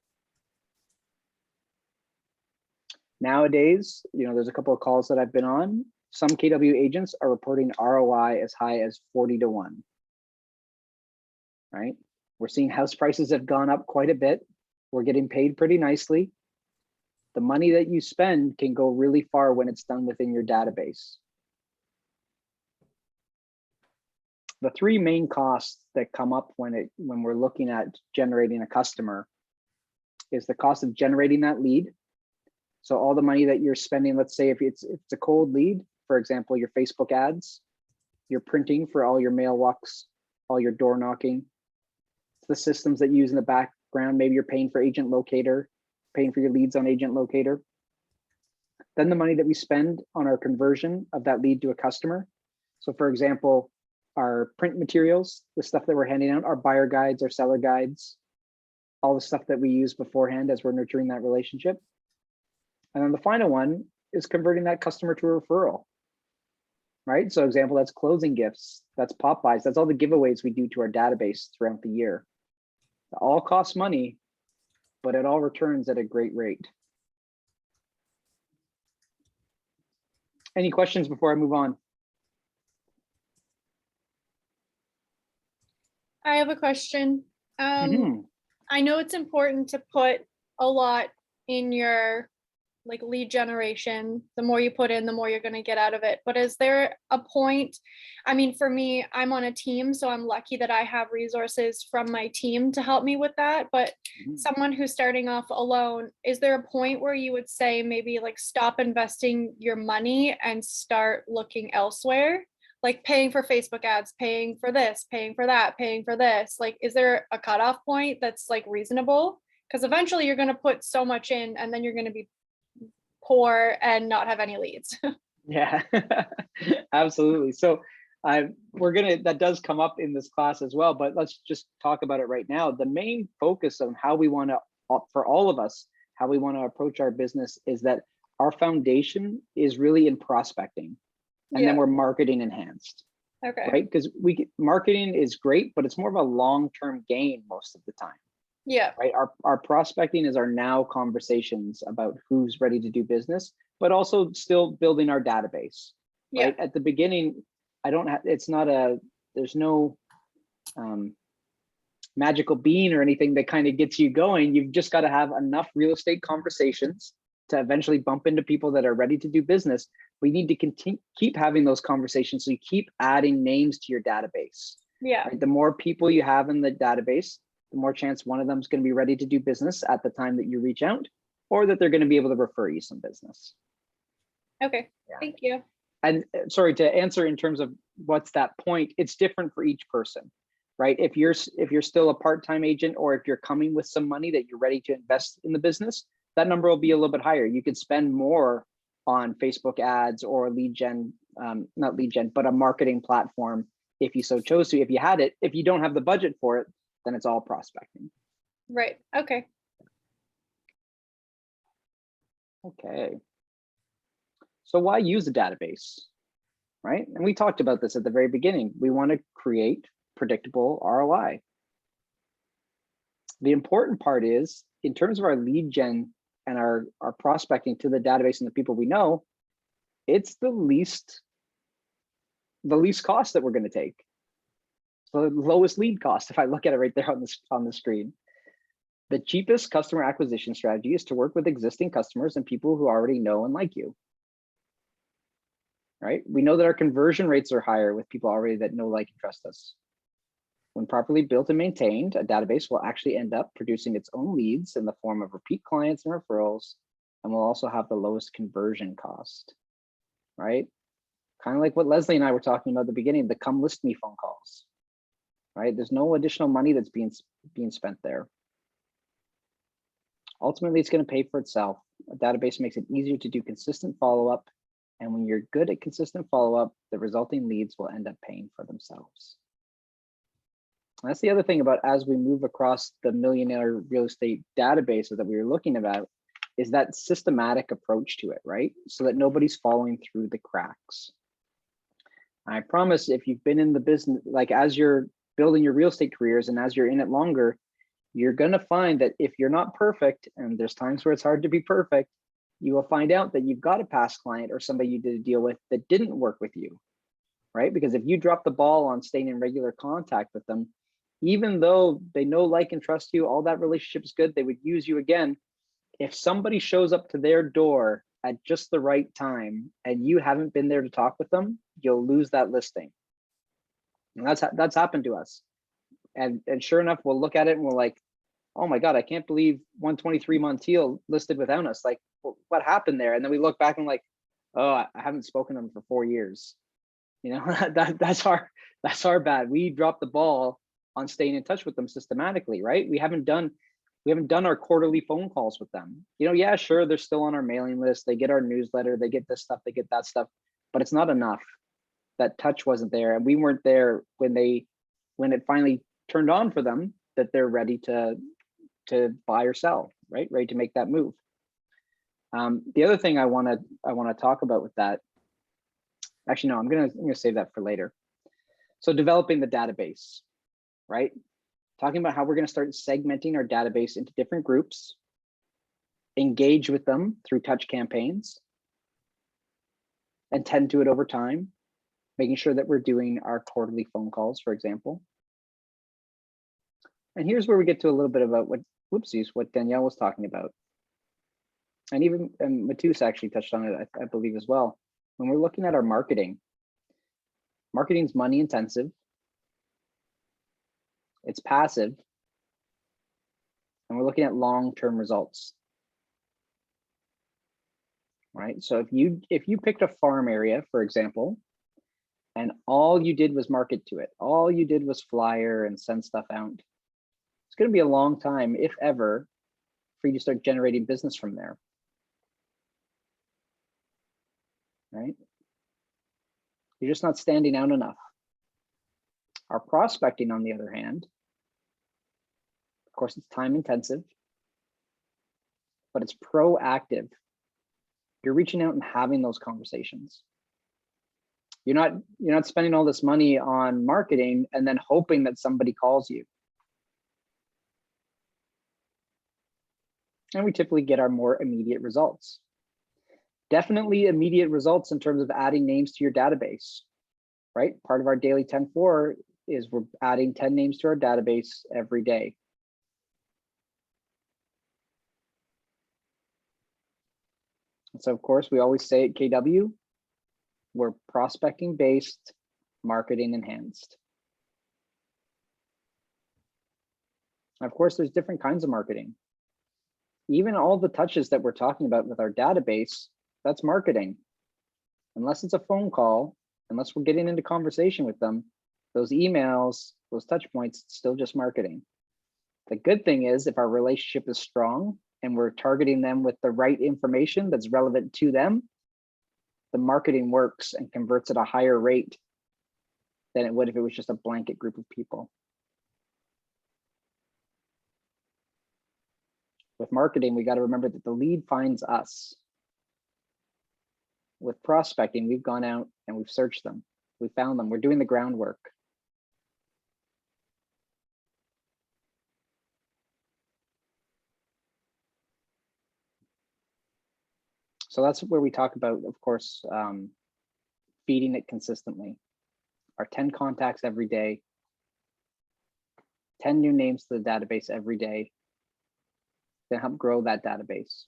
Nowadays, there's a couple of calls that I've been on. Some KW agents are reporting ROI as high as 40 to 1. Right? We're seeing house prices have gone up quite a bit. We're getting paid pretty nicely. The money that you spend can go really far when it's done within your database. The three main costs that come up when we're looking at generating a customer is the cost of generating that lead. So all the money that you're spending, let's say if it's a cold lead, for example, your Facebook ads, you're printing for all your mail walks, all your door knocking, the systems that you use in the background, maybe you're paying for Agent Locator, paying for your leads on Agent Locator. Then the money that we spend on our conversion of that lead to a customer. So for example, our print materials, the stuff that we're handing out, our buyer guides, our seller guides, all the stuff that we use beforehand as we're nurturing that relationship. And then the final one is converting that customer to a referral, right? So example, that's closing gifts, that's pop buys, that's all the giveaways we do to our database throughout the year. It all costs money, but it all returns at a great rate. Any questions before I move on? I have a question. I know it's important to put a lot in your lead generation. The more you put in, the more you're going to get out of it. But is there a point? I mean, for me, I'm on a team, so I'm lucky that I have resources from my team to help me with that. But someone who's starting off alone, is there a point where you would say maybe stop investing your money and start looking elsewhere? Like paying for Facebook ads, paying for this, paying for that, paying for this. Is there a cutoff point that's reasonable? Because eventually you're going to put so much in and then you're going to be poor and not have any leads. Yeah, absolutely. So that does come up in this class as well, but let's just talk about it right now. The main focus on how we want to, for all of us, how we want to approach our business is that our foundation is really in prospecting. And then we're marketing enhanced. Okay. Right? Because marketing is great, but it's more of a long-term gain most of the time. Yeah. Right. Our prospecting is our now conversations about who's ready to do business, but also still building our database. Yeah. Right. At the beginning, there's no magical bean or anything that kind of gets you going. You've just got to have enough real estate conversations to eventually bump into people that are ready to do business. We need to keep having those conversations. So you keep adding names to your database. Yeah. Right? The more people you have in the database, the more chance one of them is going to be ready to do business at the time that you reach out, or that they're going to be able to refer you some business. Okay. Yeah. Thank you. And sorry, to answer in terms of what's that point, it's different for each person. right? If you're still a part-time agent, or if you're coming with some money that you're ready to invest in the business, that number will be a little bit higher. You could spend more on Facebook ads or lead gen, not lead gen, but a marketing platform if you so chose to. If you had it, if you don't have the budget for it, then it's all prospecting. Right. Okay. Okay. So why use a database, right? And we talked about this at the very beginning. We want to create predictable ROI. The important part is, in terms of our lead gen and our prospecting to the database and the people we know, it's the least cost that we're going to take. So the lowest lead cost, if I look at it right there on the screen. The cheapest customer acquisition strategy is to work with existing customers and people who already know and like you. Right? We know that our conversion rates are higher with people already that know, like, and trust us. When properly built and maintained, a database will actually end up producing its own leads in the form of repeat clients and referrals, and will also have the lowest conversion cost, right? Kind of like what Leslie and I were talking about at the beginning, the come list me phone calls, right? There's no additional money that's being spent there. Ultimately, it's going to pay for itself. A database makes it easier to do consistent follow-up. And when you're good at consistent follow-up, the resulting leads will end up paying for themselves. And that's the other thing about, as we move across the millionaire real estate databases that we were looking about, is that systematic approach to it, right? So that nobody's falling through the cracks. I promise, if you've been in the business, like as you're building your real estate careers and as you're in it longer, you're going to find that if you're not perfect, and there's times where it's hard to be perfect, you will find out that you've got a past client or somebody you did a deal with that didn't work with you, right? Because if you drop the ball on staying in regular contact with them, even though they know, like, and trust you, all that relationship is good, they would use you again. If somebody shows up to their door at just the right time and you haven't been there to talk with them, you'll lose that listing. And that's happened to us. And sure enough, we'll look at it and we're like, oh my God, I can't believe 123 Montiel listed without us. Like, what happened there? And then we look back and like, oh, I haven't spoken to them for 4 years. You know, that's our bad. We dropped the ball on staying in touch with them systematically, right? We haven't done our quarterly phone calls with them. You know, yeah, sure, they're still on our mailing list. They get our newsletter, they get this stuff, they get that stuff, but it's not enough. That touch wasn't there, and we weren't there when it finally turned on for them that they're ready to buy or sell, right? Ready to make that move. The other thing I want to talk about with that, actually, no, I'm gonna save that for later. So developing the database, right? Talking about how we're going to start segmenting our database into different groups, engage with them through touch campaigns, and tend to it over time, making sure that we're doing our quarterly phone calls, for example. And here's where we get to a little bit about what Danielle was talking about. And even Matus actually touched on it, I believe, as well. When we're looking at our marketing's money intensive. It's passive, and we're looking at long-term results, right? So if you picked a farm area, for example, and all you did was market to it, all you did was flyer and send stuff out, it's going to be a long time, if ever, for you to start generating business from there, right? You're just not standing out enough. Our prospecting, on the other hand, of course, it's time intensive, but it's proactive. You're reaching out and having those conversations. You're not spending all this money on marketing and then hoping that somebody calls you. And we typically get our more immediate results. Definitely immediate results in terms of adding names to your database, right? Part of our daily 10-4 is we're adding 10 names to our database every day. And so, of course, we always say at KW, we're prospecting based, marketing enhanced. Of course, there's different kinds of marketing. Even all the touches that we're talking about with our database, that's marketing. Unless it's a phone call, unless we're getting into conversation with them, those emails, those touch points, still just marketing. The good thing is if our relationship is strong and we're targeting them with the right information that's relevant to them, the marketing works and converts at a higher rate than it would if it was just a blanket group of people. With marketing, we got to remember that the lead finds us. With prospecting, we've gone out and we've searched them. We found them. We're doing the groundwork. So that's where we talk about, of course, feeding it consistently. Our 10 contacts every day, 10 new names to the database every day to help grow that database.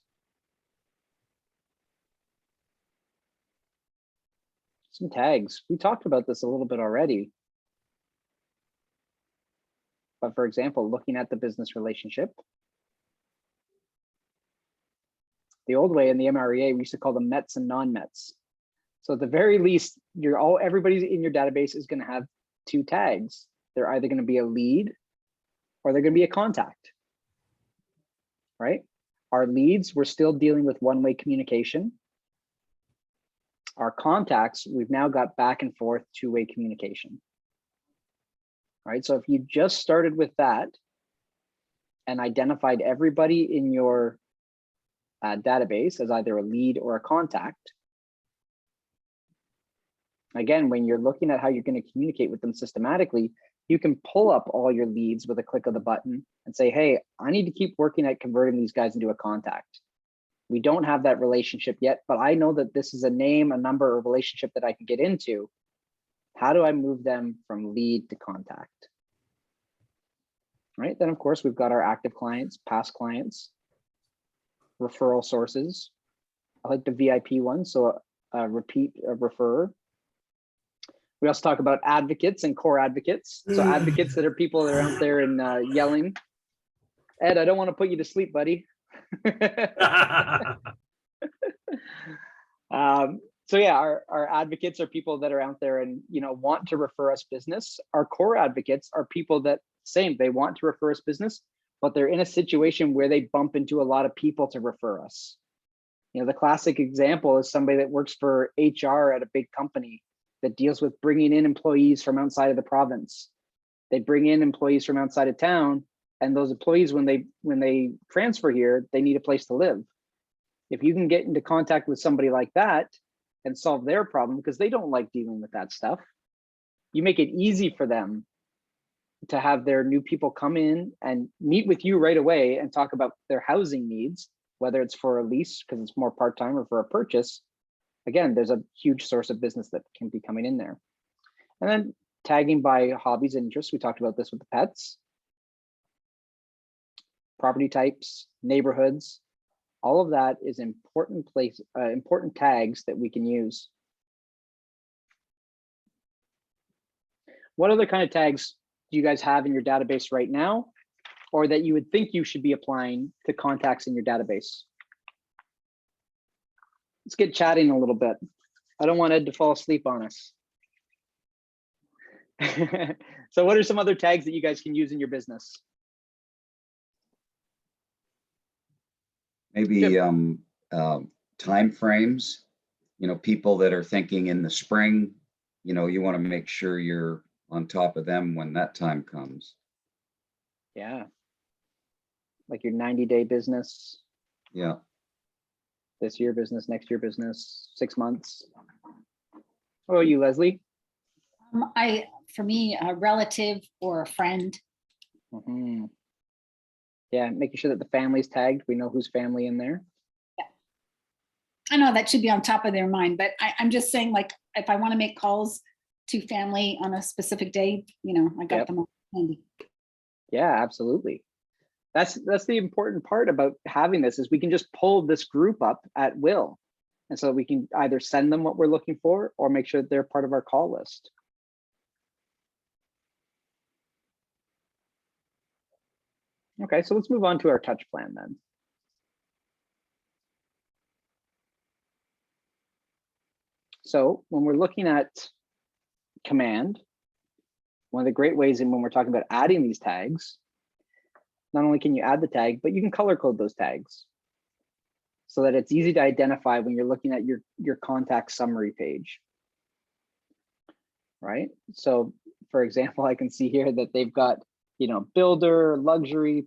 Some tags. We talked about this a little bit already. But for example, looking at the business relationship, the old way in the MREA, we used to call them Mets and non-Mets. So at the very least, everybody in your database is going to have 2 tags. They're either going to be a lead or they're going to be a contact, right? Our leads, we're still dealing with one-way communication. Our contacts, we've now got back and forth 2-way communication, right? So if you just started with that and identified everybody in your database as either a lead or a contact, again, when you're looking at how you're going to communicate with them systematically, you can pull up all your leads with a click of the button and say, hey, I need to keep working at converting these guys into a contact. We don't have that relationship yet, but I know that this is a name, a number, or relationship that I can get into. How do I move them from lead to contact? Right, then of course, we've got our active clients, past clients, referral sources. I like the VIP one, so a repeat referrer. We also talk about advocates and core advocates. So advocates that are people that are out there and yelling. Ed, I don't want to put you to sleep, buddy. So yeah, our advocates are people that are out there and want to refer us business. Our core advocates are people that they want to refer us business, but they're in a situation where they bump into a lot of people to refer us. The classic example is somebody that works for HR at a big company that deals with bringing in employees from outside of the province. They bring in employees from outside of town, and those employees, when they transfer here, they need a place to live. If you can get into contact with somebody like that and solve their problem, because they don't like dealing with that stuff, you make it easy for them to have their new people come in and meet with you right away and talk about their housing needs, whether it's for a lease because it's more part-time or for a purchase. Again, there's a huge source of business that can be coming in there. And then tagging by hobbies and interests. We talked about this with the pets. Property types, neighborhoods, all of that is important tags that we can use. What other kind of tags do you guys have in your database right now, or that you would think you should be applying to contacts in your database? Let's get chatting a little bit. I don't want Ed to fall asleep on us. So what are some other tags that you guys can use in your business? Maybe time frames, people that are thinking in the spring, you want to make sure you're on top of them when that time comes. Yeah. Like your 90-day business. Yeah. This year business, next year business, 6 months. What about you, Leslie? For me, a relative or a friend. Mm-hmm. Yeah, making sure that the family's tagged. We know whose family in there. Yeah. I know that should be on top of their mind, but I'm just saying, like, if I want to make calls to family on a specific day, I got them all handy. Yeah, absolutely. That's the important part about having this, is we can just pull this group up at will. And so we can either send them what we're looking for or make sure that they're part of our call list. Okay, so let's move on to our touch plan then. So when we're looking at command, one of the great ways in when we're talking about adding these tags, not only can you add the tag, but you can color code those tags so that it's easy to identify when you're looking at your contact summary page, right? So for example, I can see here that they've got, builder, luxury,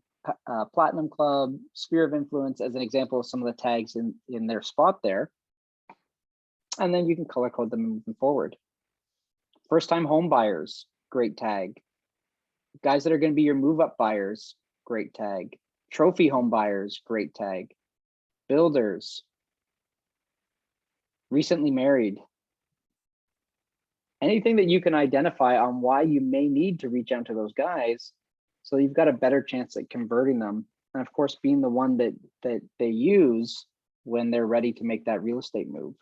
platinum club, sphere of influence as an example of some of the tags in their spot there. And then you can color code them moving forward. First time home buyers, great tag. Guys that are going to be your move up buyers, great tag. Trophy home buyers, great tag. Builders, recently married. Anything that you can identify on why you may need to reach out to those guys, so you've got a better chance at converting them. And of course, being the one that they use when they're ready to make that real estate move.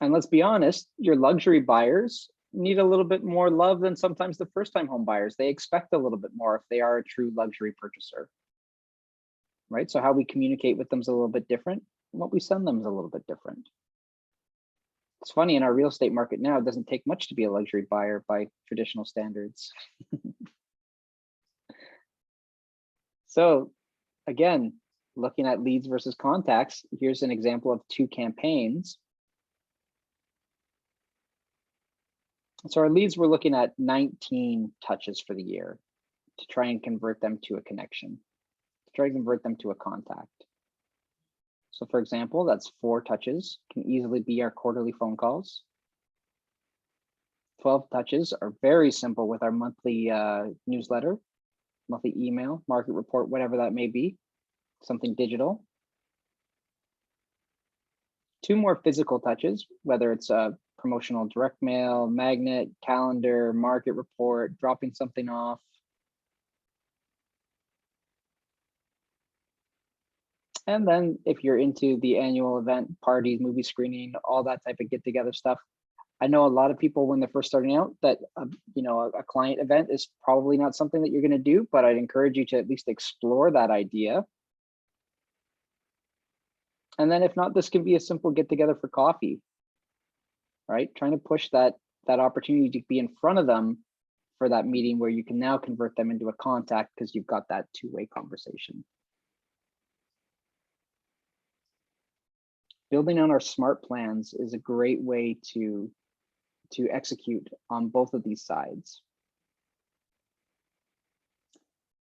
And let's be honest, your luxury buyers need a little bit more love than sometimes the first time home buyers. They expect a little bit more if they are a true luxury purchaser, right? So how we communicate with them is a little bit different. And what we send them is a little bit different. It's funny, in our real estate market now, it doesn't take much to be a luxury buyer by traditional standards. So again, looking at leads versus contacts, here's an example of 2 campaigns. So our leads, we're looking at 19 touches for the year to try and convert them to a connection, to try and convert them to a contact. So for example, that's 4 touches, can easily be our quarterly phone calls. 12 touches are very simple with our monthly newsletter, monthly email, market report, whatever that may be, something digital. 2 more physical touches, whether it's a promotional direct mail, magnet, calendar, market report, dropping something off. And then if you're into the annual event, parties, movie screening, all that type of get together stuff. I know a lot of people when they're first starting out that, a client event is probably not something that you're going to do, but I'd encourage you to at least explore that idea. And then if not, this can be a simple get together for coffee, right? Trying to push that opportunity to be in front of them for that meeting where you can now convert them into a contact because you've got that 2-way conversation. Building on our SMART plans is a great way to execute on both of these sides.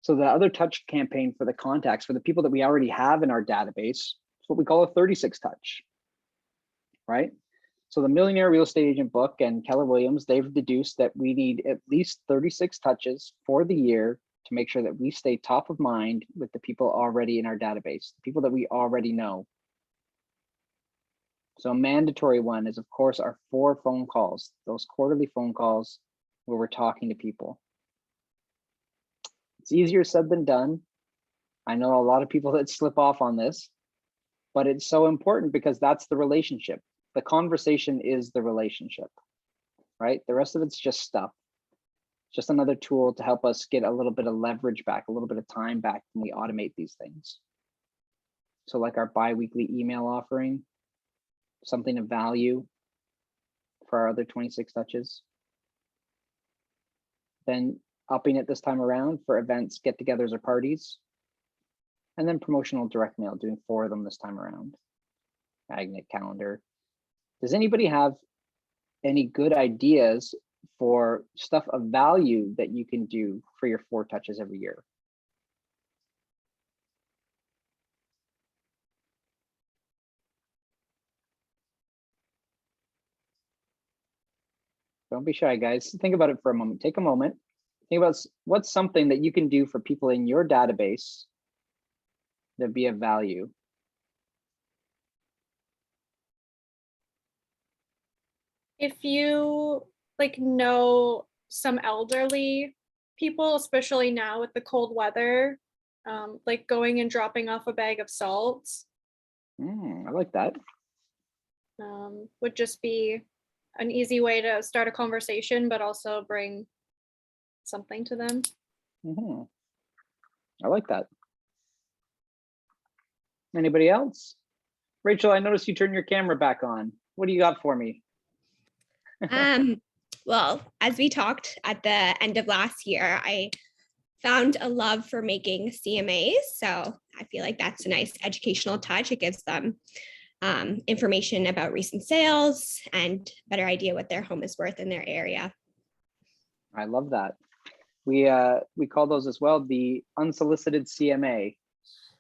So the other touch campaign for the contacts, for the people that we already have in our database, is what we call a 36 touch, right? So the Millionaire Real Estate Agent book and Keller Williams, they've deduced that we need at least 36 touches for the year to make sure that we stay top of mind with the people already in our database, the people that we already know. So a mandatory one is, of course, our 4 phone calls, those quarterly phone calls where we're talking to people. It's easier said than done. I know a lot of people that slip off on this, but it's so important because that's the relationship. The conversation is the relationship, right? The rest of it's just stuff. Just another tool to help us get a little bit of leverage back, a little bit of time back when we automate these things. So like our bi-weekly email offering, something of value for our other 26 touches. Then upping it this time around for events, get-togethers, or parties. And then promotional direct mail, doing 4 of them this time around. Magnet, calendar. Does anybody have any good ideas for stuff of value that you can do for your 4 touches every year? Don't be shy, guys. Think about it for a moment. Take a moment. Think about what's something that you can do for people in your database that'd be of value. If you know some elderly people, especially now with the cold weather, like going and dropping off a bag of salt. I like that. Would just be an easy way to start a conversation, but also bring something to them. I like that. Anybody else? Rachel, I noticed you turned your camera back on. What do you got for me? Well, as we talked at the end of last year, I found a love for making CMAs. So I feel like that's a nice educational touch. It gives them information about recent sales and better idea what their home is worth in their area. I love that. We call those as well the unsolicited CMA,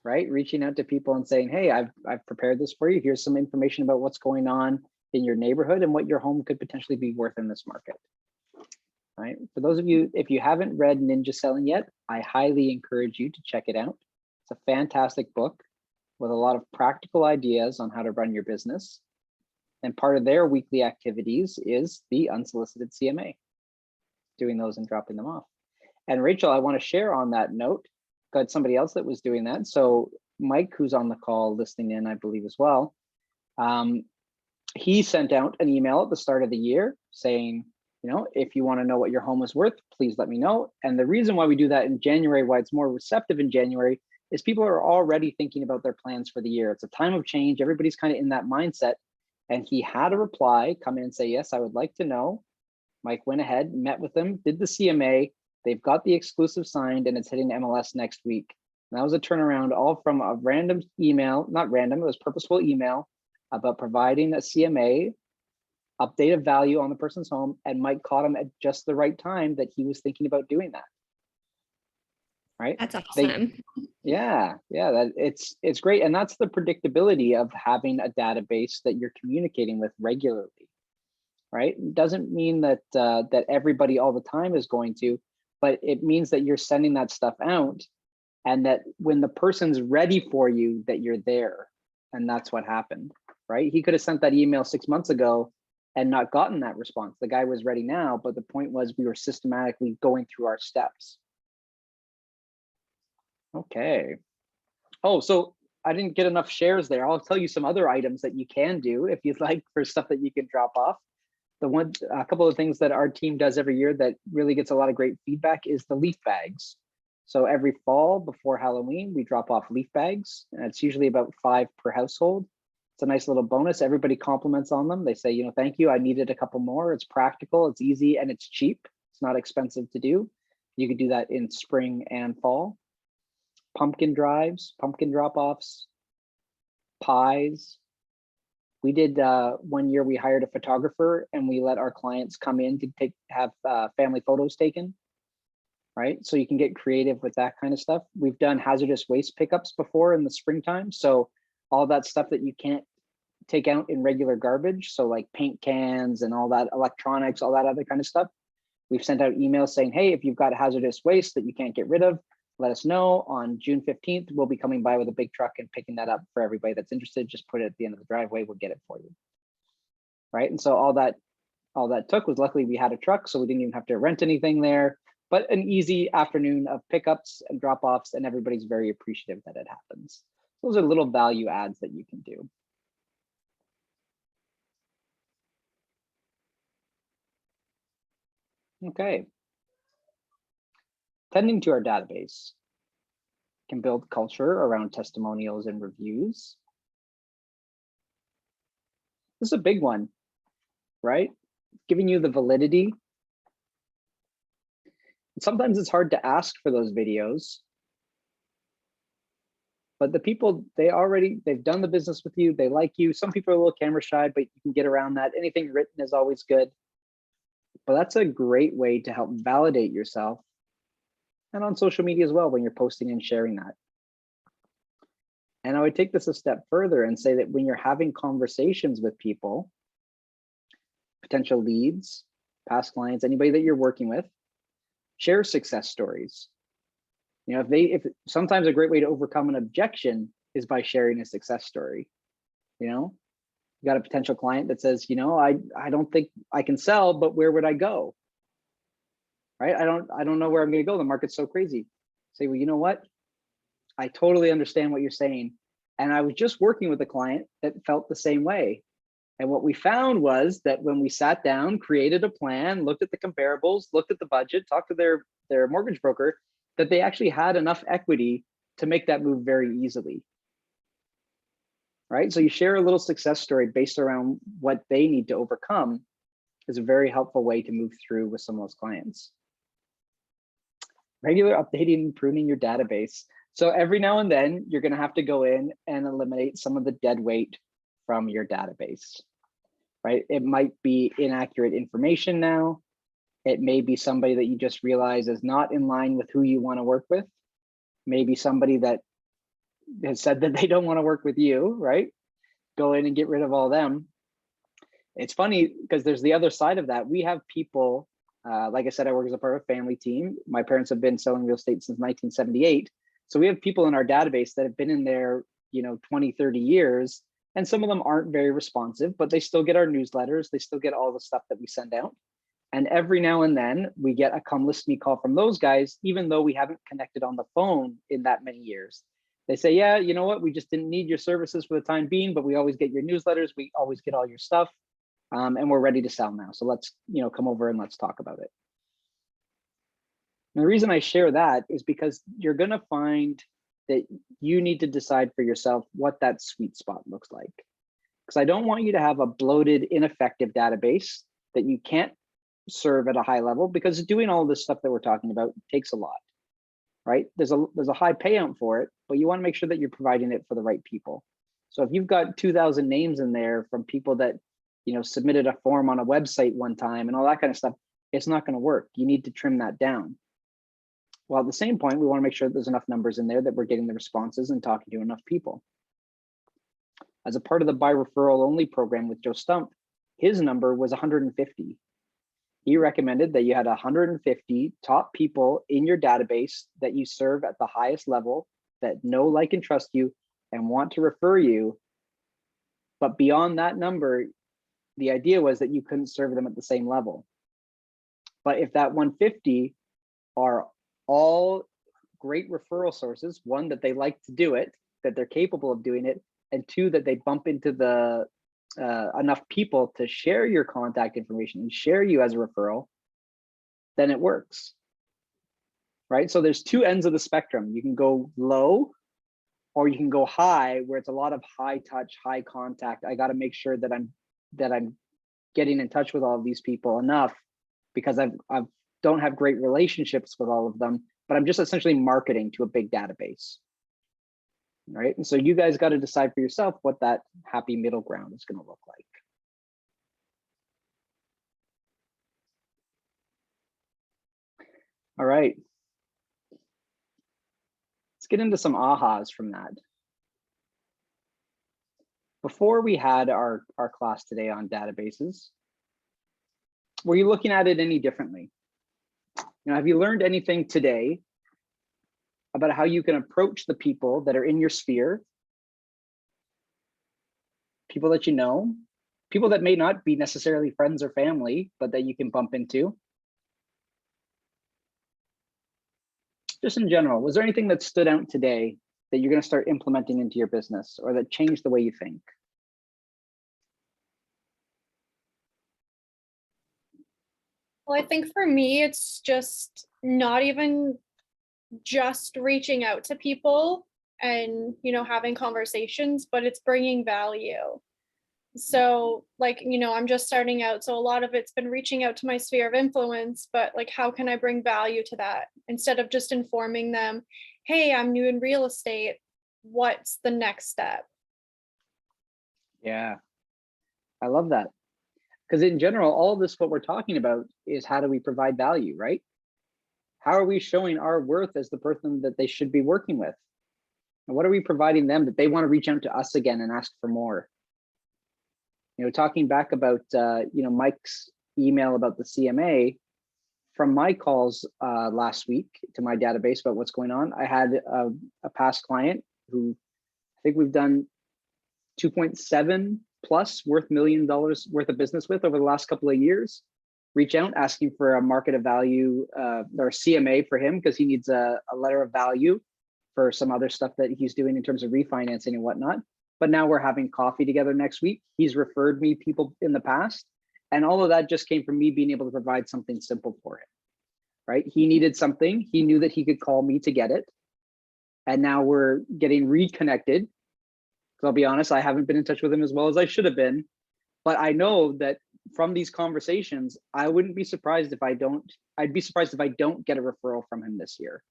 right? Reaching out to people and saying, hey, I've prepared this for you. Here's some information about what's going on in your neighborhood and what your home could potentially be worth in this market. Right. For those of you, if you haven't read Ninja Selling yet, I highly encourage you to check it out. It's a fantastic book with a lot of practical ideas on how to run your business. And part of their weekly activities is the unsolicited CMA, doing those and dropping them off. And Rachel, I want to share on that note, got somebody else that was doing that. So Mike, who's on the call listening in, I believe as well, he sent out an email at the start of the year saying, you know, if you want to know what your home is worth, please let me know. And the reason why we do that in January, why it's more receptive in January, is people are already thinking about their plans for the year. It's a time of change. Everybody's kind of in that mindset. And he had a reply come in and say, yes, I would like to know. Mike went ahead, met with them, did the CMA. They've got the exclusive signed and it's hitting MLS next week. And that was a turnaround all from a random email, not random, it was purposeful email about providing a CMA update of value on the person's home, and Mike caught him at just the right time that he was thinking about doing that. Right? That's awesome. That it's great, and that's the predictability of having a database that you're communicating with regularly. Right? It doesn't mean that that everybody all the time is going to, but it means that you're sending that stuff out, and that when the person's ready for you, that you're there, and that's what happened. Right? He could have sent that email 6 months ago and not gotten that response. The guy was ready now, but the point was we were systematically going through our steps. Okay. Oh, so I didn't get enough shares there. I'll tell you some other items that you can do if you'd like, for stuff that you can drop off. A couple of things that our team does every year that really gets a lot of great feedback is the leaf bags. So every fall before Halloween, we drop off leaf bags, and it's usually about 5 per household. It's a nice little bonus. Everybody compliments on them. They say, you know, thank you. I needed a couple more. It's practical, it's easy, and it's cheap. It's not expensive to do. You could do that in spring and fall. Pumpkin drives, pumpkin drop-offs, pies. We did 1 year, we hired a photographer and we let our clients come in to have family photos taken. Right? So you can get creative with that kind of stuff. We've done hazardous waste pickups before in the springtime. So all that stuff that you can't take out in regular garbage, so like paint cans and all that, electronics, all that other kind of stuff, we've sent out emails saying, hey, if you've got hazardous waste that you can't get rid of, let us know. On June 15th, we'll be coming by with a big truck and picking that up for everybody that's interested. Just put it at the end of the driveway, we'll get it for you. Right? And so all that took was, luckily we had a truck, so we didn't even have to rent anything there, but an easy afternoon of pickups and drop-offs, and everybody's very appreciative that it happens. Those are little value adds that you can do. Okay. Tending to our database can build culture around testimonials and reviews. This is a big one, right? Giving you the validity. Sometimes it's hard to ask for those videos, but the people, they've done the business with you, they like you. Some people are a little camera shy, but you can get around that. Anything written is always good. But that's a great way to help validate yourself, and on social media as well when you're posting and sharing that. And I would take this a step further and say that when you're having conversations with people, potential leads, past clients, anybody that you're working with, share success stories. You know, if sometimes a great way to overcome an objection is by sharing a success story. You know, you got a potential client that says, you know, I don't think I can sell, but where would I go? Right? I don't know where I'm going to go. The market's so crazy. Say, well, you know what? I totally understand what you're saying. And I was just working with a client that felt the same way. And what we found was that when we sat down, created a plan, looked at the comparables, looked at the budget, talked to their mortgage broker, that they actually had enough equity to make that move very easily. Right? So you share a little success story based around what they need to overcome. is a very helpful way to move through with some of those clients. Regular updating and pruning your database. So every now and then you're going to have to go in and eliminate some of the dead weight from your database, right? It might be inaccurate information now. It may be somebody that you just realize is not in line with who you want to work with. Maybe somebody that has said that they don't want to work with you, right? Go in and get rid of all them. It's funny because there's the other side of that. We have people, like I said, I work as a part of a family team. My parents have been selling real estate since 1978. So we have people in our database that have been in there, 20, 30 years, and some of them aren't very responsive, but they still get our newsletters. They still get all the stuff that we send out. And every now and then we get a come list me call from those guys, even though we haven't connected on the phone in that many years. They say, yeah, you know what? We just didn't need your services for the time being, but we always get your newsletters. We always get all your stuff. And we're ready to sell now. So let's, come over and let's talk about it. And the reason I share that is because you're going to find that you need to decide for yourself what that sweet spot looks like. Because I don't want you to have a bloated, ineffective database that you can't serve at a high level, because doing all this stuff that we're talking about takes a lot, right? There's a high payout for it, but you want to make sure that you're providing it for the right people. So if you've got 2,000 names in there from people that submitted a form on a website one time and all that kind of stuff, it's not going to work. You need to trim that down. Well, at the same point, we want to make sure that there's enough numbers in there that we're getting the responses and talking to enough people. As a part of the by referral only program with Joe Stump, his number was 150. He recommended that you had 150 top people in your database that you serve at the highest level, that know, like, and trust you and want to refer you. But beyond that number, the idea was that you couldn't serve them at the same level. But if that 150 are all great referral sources, one, that they like to do it, that they're capable of doing it, and two, that they bump into the enough people to share your contact information and share you as a referral, then it works, right? So there's two ends of the spectrum. You can go low or you can go high, where it's a lot of high touch, high contact. I got to make sure that I'm getting in touch with all of these people enough, because I don't have great relationships with all of them, but I'm just essentially marketing to a big database. Right. And so you guys got to decide for yourself what that happy middle ground is going to look like. All right. Let's get into some ahas from that. Before we had our class today on databases, were you looking at it any differently? Have you learned anything today about how you can approach the people that are in your sphere, people that you know, people that may not be necessarily friends or family, but that you can bump into? Just in general, was there anything that stood out today that you're going to start implementing into your business, or that changed the way you think? Well, I think for me, it's just not even just reaching out to people and, having conversations, but it's bringing value. So like, I'm just starting out. So a lot of it's been reaching out to my sphere of influence, but like, how can I bring value to that instead of just informing them, hey, I'm new in real estate. What's the next step? Yeah, I love that. Because in general, all this, what we're talking about is how do we provide value, right? How are we showing our worth as the person that they should be working with? And what are we providing them that they want to reach out to us again and ask for more? Talking back about, Mike's email about the CMA, from my calls last week to my database about what's going on, I had a past client who I think we've done 2.7 plus worth $1 million worth of business with over the last couple of years, reach out asking for a market of value or CMA for him, because he needs a letter of value for some other stuff that he's doing in terms of refinancing and whatnot. But now we're having coffee together next week. He's referred me people in the past, and all of that just came from me being able to provide something simple for him, right? He needed something. He knew that he could call me to get it. And now we're getting reconnected. Because I'll be honest, I haven't been in touch with him as well as I should have been. But I know that from these conversations, I wouldn't be surprised if I'd be surprised if I don't get a referral from him this year.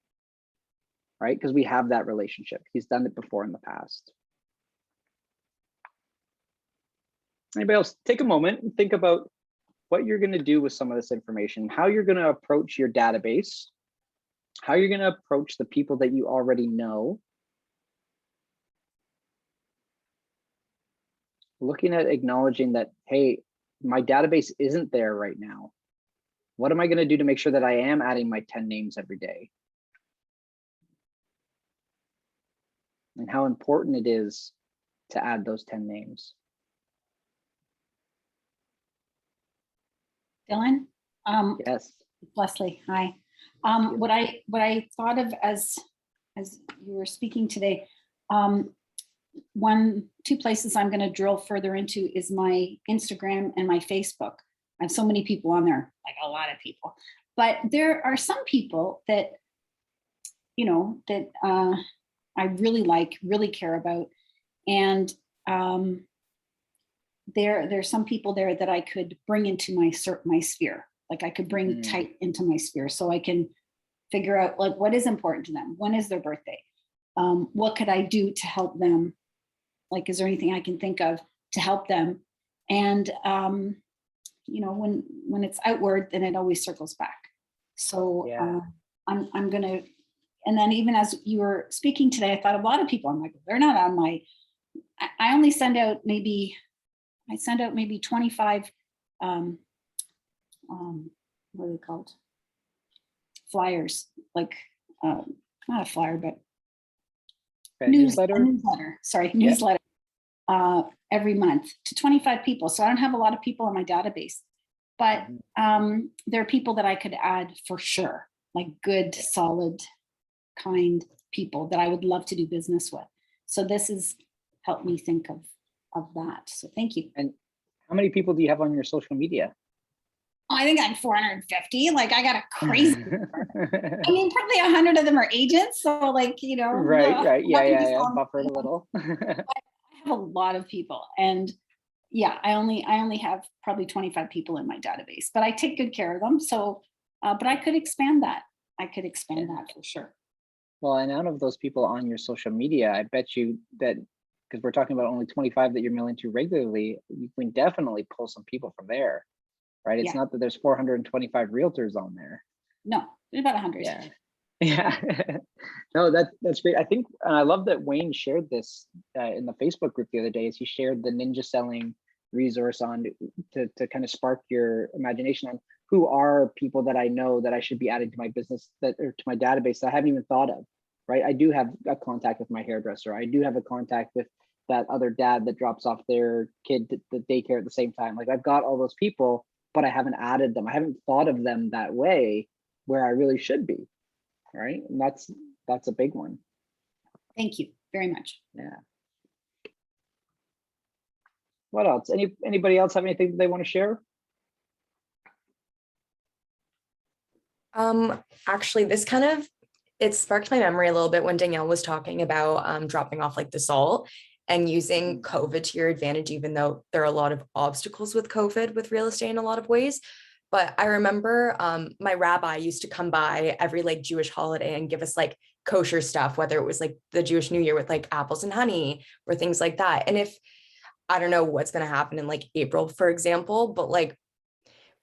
Right? Because we have that relationship. He's done it before in the past. Anybody else? Take a moment and think about what you're going to do with some of this information, how you're going to approach your database, how you're going to approach the people that you already know. Looking at acknowledging that, hey, my database isn't there right now. What am I going to do to make sure that I am adding my 10 names every day? And how important it is to add those 10 names. Dylan? Yes. Leslie, hi. What I thought of as you were speaking today, two places I'm going to drill further into is my Instagram and my Facebook. I have so many people on there, like a lot of people, but there are some people that, you know, that I really like, really care about. And there's some people there that I could bring into my sphere. Like I could bring tight into my sphere so I can figure out like what is important to them. When is their birthday? What could I do to help them? Like, is there anything I can think of to help them? And, you know, when it's outward, then it always circles back. So yeah. I'm going to, and then even as you were speaking today, I thought a lot of people, I'm like, they're not on my, I only send out maybe, 25, what are they called? Flyers, like, not a flyer, but newsletter, sorry, newsletter, every month to 25 people. So I don't have a lot of people in my database, but there are people that I could add for sure, like good, solid, kind people that I would love to do business with. So this has helped me think of that. So thank you. And how many people do you have on your social media? I think I'm 450. Like I got a crazy. I mean, probably 100 of them are agents. So like, you know. Right. Yeah. Buffered a little. I have a lot of people, and yeah, I only have probably 25 people in my database, but I take good care of them. So, but I could expand that. I could expand that for sure. Well, and out of those people on your social media, I bet you that, because we're talking about only 25 that you're mailing to regularly, you can definitely pull some people from there, right? It's not that there's 425 realtors on there. No, there's about 100. Yeah. No, that's great. I think, and I love that Wayne shared this in the Facebook group the other day, as he shared the ninja selling resource on to kind of spark your imagination on who are people that I know that I should be adding to my business, or to my database that I haven't even thought of, right? I do have a contact with my hairdresser. I do have a contact with that other dad that drops off their kid to the daycare at the same time. Like I've got all those people, but I haven't added them. I haven't thought of them that way where I really should be, right? And that's a big one. Thank you very much. Yeah. What else? Anybody else have anything that they want to share? Actually, this kind of, it sparked my memory a little bit when Danielle was talking about dropping off like the salt and using COVID to your advantage, even though there are a lot of obstacles with COVID with real estate in a lot of ways. But I remember my rabbi used to come by every like Jewish holiday and give us like kosher stuff, whether it was like the Jewish New Year with like apples and honey or things like that. And if, I don't know what's going to happen in like April, for example, but like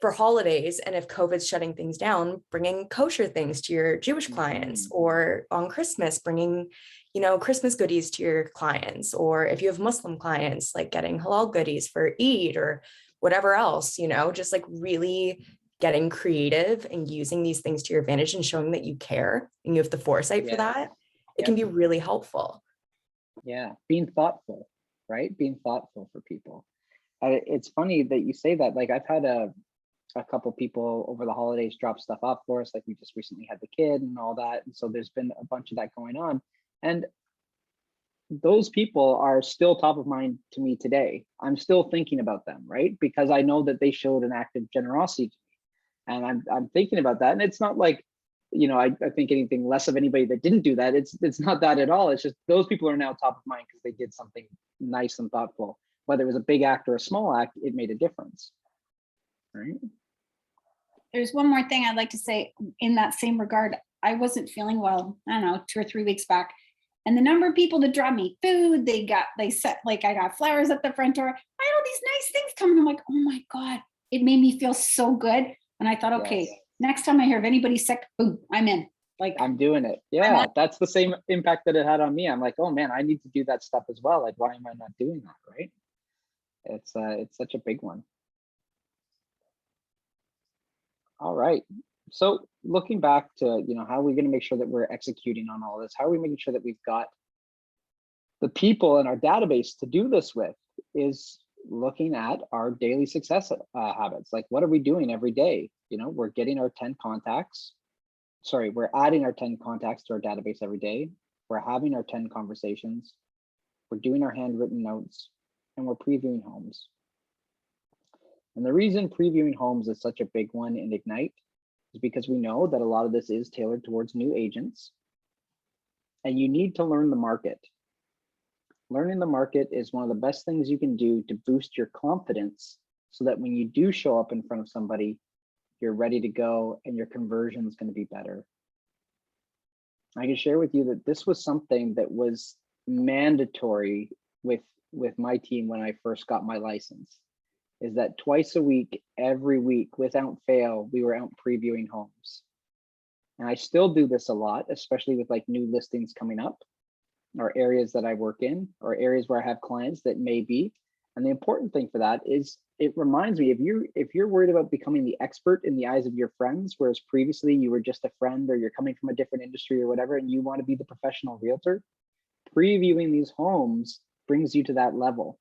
for holidays, and if COVID's shutting things down, bringing kosher things to your Jewish clients, or on Christmas, bringing, you know, Christmas goodies to your clients, or if you have Muslim clients, like getting halal goodies for Eid or whatever else, you know, just like really getting creative and using these things to your advantage and showing that you care and you have the foresight for that. It can be really helpful. Yeah, being thoughtful, right? Being thoughtful for people. It's funny that you say that. Like I've had a couple people over the holidays drop stuff off for us. Like we just recently had the kid and all that. And so there's been a bunch of that going on. And those people are still top of mind to me today. I'm still thinking about them, right? Because I know that they showed an act of generosity to me. And I'm thinking about that. And it's not like, you know, I think anything less of anybody that didn't do that. It's not that at all. It's just those people are now top of mind because they did something nice and thoughtful. Whether it was a big act or a small act, it made a difference. right? There's one more thing I'd like to say in that same regard. I wasn't feeling well, I don't know, 2 or 3 weeks back. And the number of people that brought me food, they set, like I got flowers at the front door. I had all these nice things coming. I'm like, oh my God, it made me feel so good. And I thought, okay, Yes. next time I hear of anybody sick, boom, I'm in. Like I'm doing it. Yeah, that's the same impact that it had on me. I'm like, oh man, I need to do that stuff as well. Like, why am I not doing that, right? It's such a big one. All right. So looking back to, how are we going to make sure that we're executing on all this? How are we making sure that we've got the people in our database to do this with? Is looking at our daily success habits. Like, what are we doing every day? We're getting our 10 contacts. Sorry, we're adding our 10 contacts to our database every day. We're having our 10 conversations. We're doing our handwritten notes, and we're previewing homes. And the reason previewing homes is such a big one in Ignite is because we know that a lot of this is tailored towards new agents, and you need to learn the market. Learning the market is one of the best things you can do to boost your confidence so that when you do show up in front of somebody, you're ready to go and your conversion is going to be better. I can share with you that this was something that was mandatory with my team when I first got my license, is that twice a week, every week, without fail, we were out previewing homes. And I still do this a lot, especially with like new listings coming up, or areas that I work in, or areas where I have clients that may be. And the important thing for that is it reminds me, if you're worried about becoming the expert in the eyes of your friends, whereas previously you were just a friend, or you're coming from a different industry or whatever, and you want to be the professional realtor, previewing these homes brings you to that level,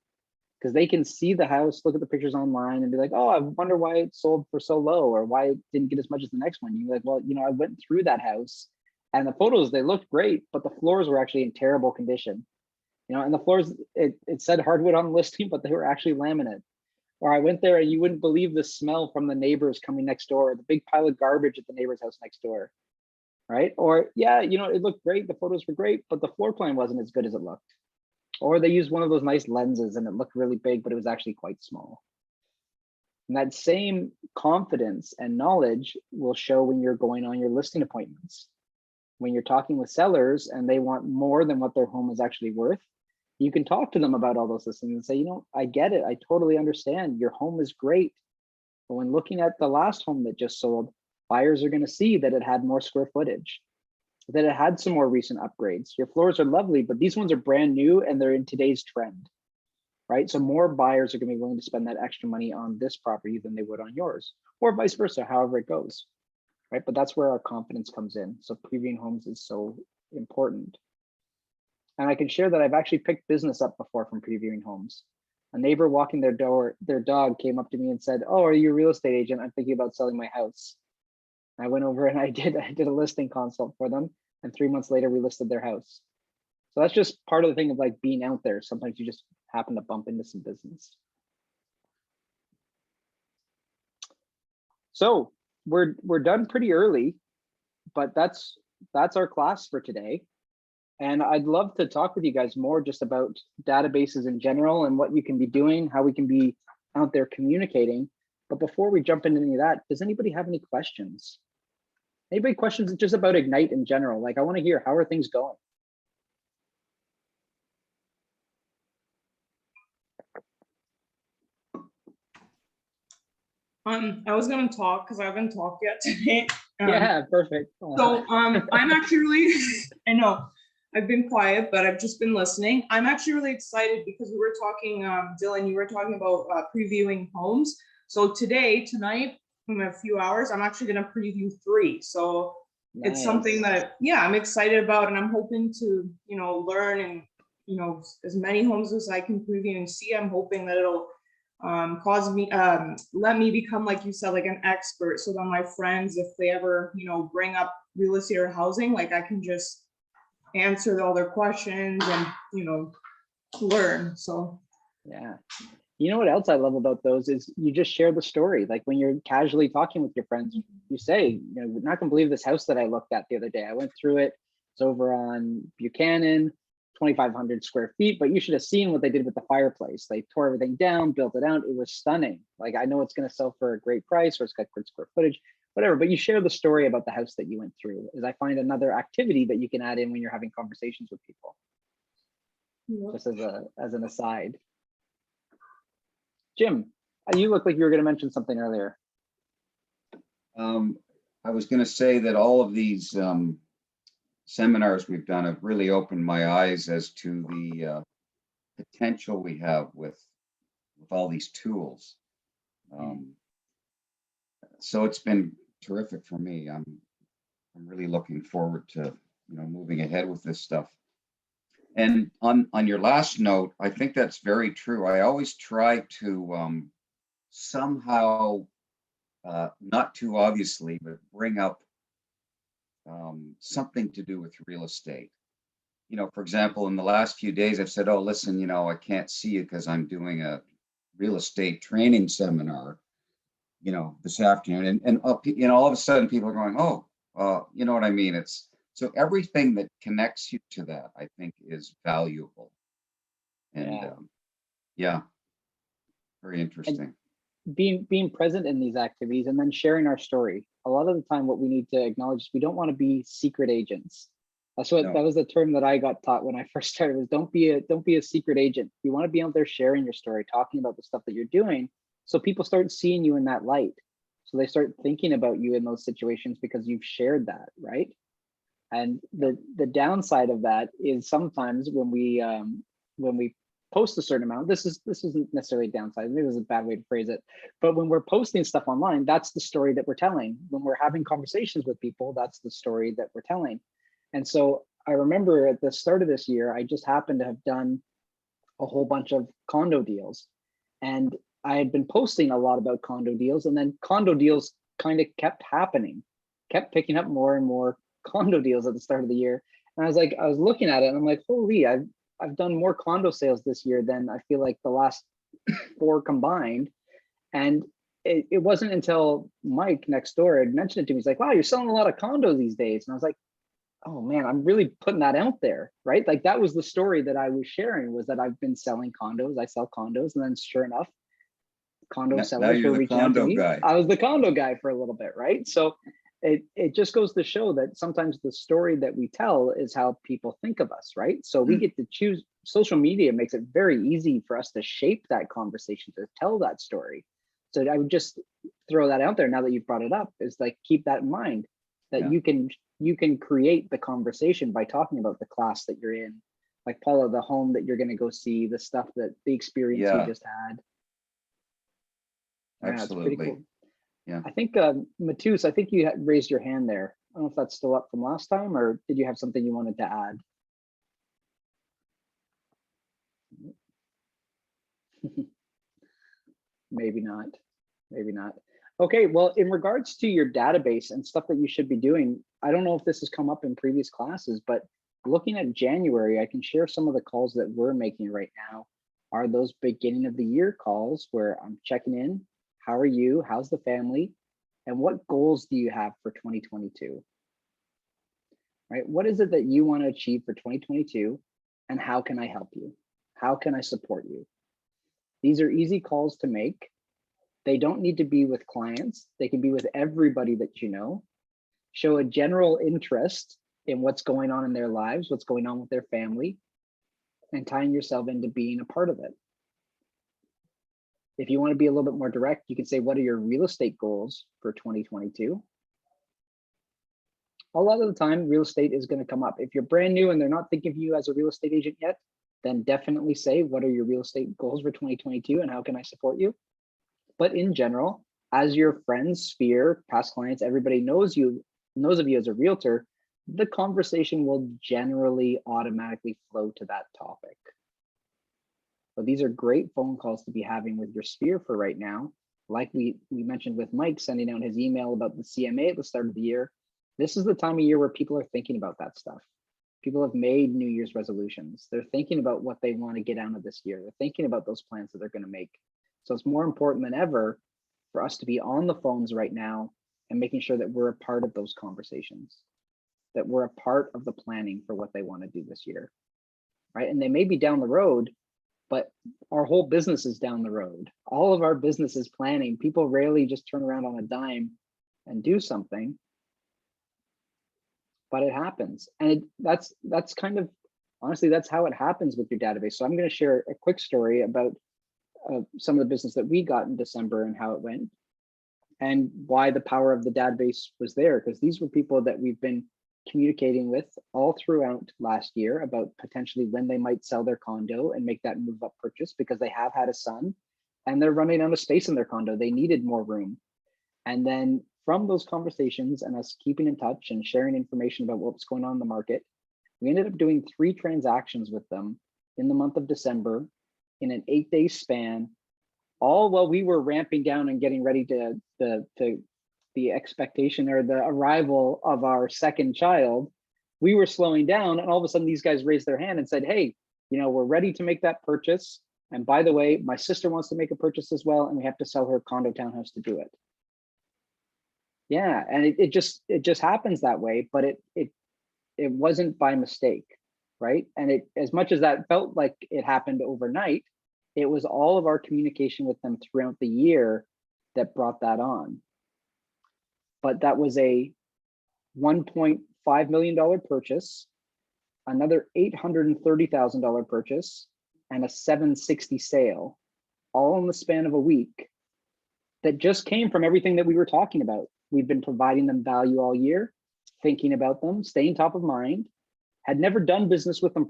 because they can see the house, look at the pictures online and be like, oh, I wonder why it sold for so low, or why it didn't get as much as the next one. You're like, well, I went through that house and the photos, they looked great, but the floors were actually in terrible condition. And the floors, it said hardwood on the listing, but they were actually laminate. Or I went there and you wouldn't believe the smell from the neighbors coming next door, the big pile of garbage at the neighbor's house next door, right? Or yeah, it looked great, the photos were great, but the floor plan wasn't as good as it looked. Or they used one of those nice lenses and it looked really big, but it was actually quite small. And that same confidence and knowledge will show when you're going on your listing appointments. When you're talking with sellers and they want more than what their home is actually worth, you can talk to them about all those listings and say, I get it. I totally understand. Your home is great. But when looking at the last home that just sold, buyers are going to see that it had more square footage, that it had some more recent upgrades. Your floors are lovely, but these ones are brand new and they're in today's trend, right? So more buyers are going to be willing to spend that extra money on this property than they would on yours, or vice versa, however it goes. Right, but that's where our confidence comes in. So previewing homes is so important. And I can share that I've actually picked business up before from previewing homes. A neighbor walking their dog came up to me and said, oh, are you a real estate agent? I'm thinking about selling my house. And I went over and I did a listing consult for them. And 3 months later, we listed their house. So that's just part of the thing of like being out there. Sometimes you just happen to bump into some business. So we're done pretty early, but that's our class for today. And I'd love to talk with you guys more just about databases in general and what you can be doing, how we can be out there communicating. But before we jump into any of that, does anybody have any questions? Anybody questions just about Ignite in general? Like, I want to hear, how are things going? I was gonna talk because I haven't talked yet today. Yeah, perfect. So I'm actually really, I know I've been quiet, but I've just been listening. I'm actually really excited because we were talking, Dylan, you were talking about previewing homes. So tonight, in a few hours, I'm actually gonna preview 3. So nice. It's something that, yeah, I'm excited about, and I'm hoping to, learn and, as many homes as I can preview and see. I'm hoping that it'll let me become, like you said, like an expert, so that my friends, if they ever bring up real estate or housing, like I can just answer all their questions and learn. So yeah, what else I love about those is you just share the story. Like when you're casually talking with your friends, you say, you're not gonna believe this house that I looked at the other day. I went through it. It's over on Buchanan. 2,500 square feet, but you should have seen what they did with the fireplace. They tore everything down, built it out. It was stunning. Like, I know it's going to sell for a great price, or it's got good square footage, whatever, but you share the story about the house that you went through. Is I find another activity that you can add in when you're having conversations with people. Just as an aside. Jim, you look like you were going to mention something earlier. I was going to say that all of these seminars we've done have really opened my eyes as to the potential we have with all these tools. So it's been terrific for me. I'm really looking forward to moving ahead with this stuff. And on your last note, I think that's very true. I always try to somehow, not too obviously, but bring up something to do with real estate. For example, in the last few days, I've said, oh, listen, I can't see you because I'm doing a real estate training seminar, this afternoon. And all of a sudden people are going, oh, you know what I mean? So everything that connects you to that, I think, is valuable. And yeah, very interesting. And being present in these activities and then sharing our story. A lot of the time, what we need to acknowledge is we don't want to be secret agents. That was the term that I got taught when I first started, was don't be a secret agent. You want to be out there sharing your story, talking about the stuff that you're doing, so people start seeing you in that light. So they start thinking about you in those situations because you've shared that, right? And the downside of that is sometimes when we post a certain amount, this isn't necessarily a downside, maybe it was a bad way to phrase it, but when we're posting stuff online, that's the story that we're telling. When we're having conversations with people, that's the story that we're telling. And so I remember at the start of this year, I just happened to have done a whole bunch of condo deals, and I had been posting a lot about condo deals, and then condo deals kind of kept happening, kept picking up more and more condo deals at the start of the year. And I was looking at it and I'm like, holy, I've done more condo sales this year than I feel like the last 4 combined. And it wasn't until Mike next door had mentioned it to me. He's like, wow, you're selling a lot of condos these days. And I was like, oh man, I'm really putting that out there, right? Like, that was the story that I was sharing, was that I've been selling condos. I sell condos. And then sure enough, condo sellers were reaching out to me. I was the condo guy for a little bit, right? So it just goes to show that sometimes the story that we tell is how people think of us, right? So we get to choose. Social media makes it very easy for us to shape that conversation, to tell that story. So I would just throw that out there now that you've brought it up, is like, keep that in mind, that you can create the conversation by talking about the class that you're in, like Paula, the home that you're going to go see, the stuff that the experience you just had. Absolutely. Pretty cool. Yeah. I think Matus, I think you had raised your hand there. I don't know if that's still up from last time, or did you have something you wanted to add? Maybe not. Maybe not. Okay, well, in regards to your database and stuff that you should be doing, I don't know if this has come up in previous classes, but looking at January, I can share some of the calls that we're making right now are those beginning of the year calls where I'm checking in. How are you? How's the family? And what goals do you have for 2022? Right? What is it that you want to achieve for 2022? And how can I help you? How can I support you? These are easy calls to make. They don't need to be with clients. They can be with everybody that you know. Show a general interest in what's going on in their lives, what's going on with their family, and tying yourself into being a part of it. If you want to be a little bit more direct, you can say, what are your real estate goals for 2022? A lot of the time, real estate is going to come up. If you're brand new and they're not thinking of you as a real estate agent yet, then definitely say, what are your real estate goals for 2022 and how can I support you? But in general, as your friends, sphere, past clients, everybody knows of you as a realtor, the conversation will generally automatically flow to that topic. So these are great phone calls to be having with your sphere for right now. Like we mentioned with Mike sending out his email about the CMA at the start of the year, this is the time of year where people are thinking about that stuff. People have made New Year's resolutions. They're thinking about what they want to get out of this year. They're thinking about those plans that they're going to make. So it's more important than ever for us to be on the phones right now and making sure that we're a part of those conversations, that we're a part of the planning for what they want to do this year. right? And they may be down the road, but our whole business is down the road. All of our business is planning. People rarely just turn around on a dime and do something, but it happens. And that's kind of, honestly, that's how it happens with your database. So I'm going to share a quick story about some of the business that we got in December and how it went, and why the power of the database was there, because these were people that we've been communicating with all throughout last year about potentially when they might sell their condo and make that move up purchase, because they have had a son and they're running out of space in their condo. They needed more room. And then from those conversations and us keeping in touch and sharing information about what was going on in the market, we ended up doing 3 transactions with them in the month of December in an 8-day span, all while we were ramping down and getting ready to the expectation or the arrival of our second child. We were slowing down, and all of a sudden these guys raised their hand and said, hey, you know, we're ready to make that purchase. And by the way, my sister wants to make a purchase as well, and we have to sell her condo townhouse to do it. Yeah, and it just happens that way, but it wasn't by mistake, right? And it, as much as that felt like it happened overnight, it was all of our communication with them throughout the year that brought that on. But that was a $1.5 million purchase, another $830,000 purchase, and a $760 sale, all in the span of a week, that just came from everything that we were talking about. We've been providing them value all year, thinking about them, staying top of mind. Had never done business with them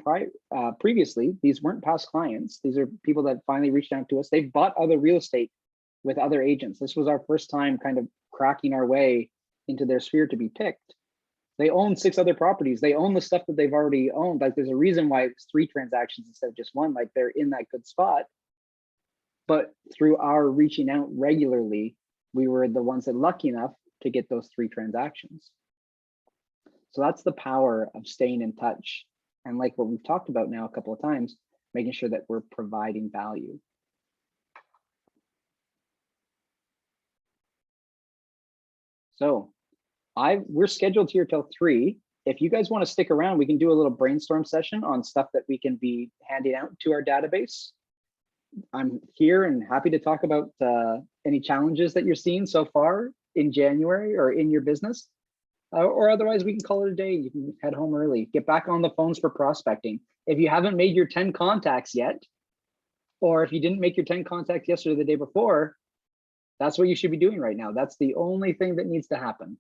previously. These weren't past clients. These are people that finally reached out to us. They've bought other real estate with other agents. This was our first time kind of cracking our way into their sphere to be picked. They own 6 other properties. They own the stuff that they've already owned. Like, there's a reason why it's 3 transactions instead of just 1. Like, they're in that good spot. But through our reaching out regularly, we were the ones that lucky enough to get those 3 transactions. So that's the power of staying in touch. And like what we've talked about now a couple of times, making sure that we're providing value. So we're scheduled here till 3. If you guys want to stick around, we can do a little brainstorm session on stuff that we can be handing out to our database. I'm here and happy to talk about any challenges that you're seeing so far in January or in your business. Or otherwise we can call it a day. You can head home early, get back on the phones for prospecting. If you haven't made your 10 contacts yet, or if you didn't make your 10 contacts yesterday or the day before, that's what you should be doing right now. That's the only thing that needs to happen.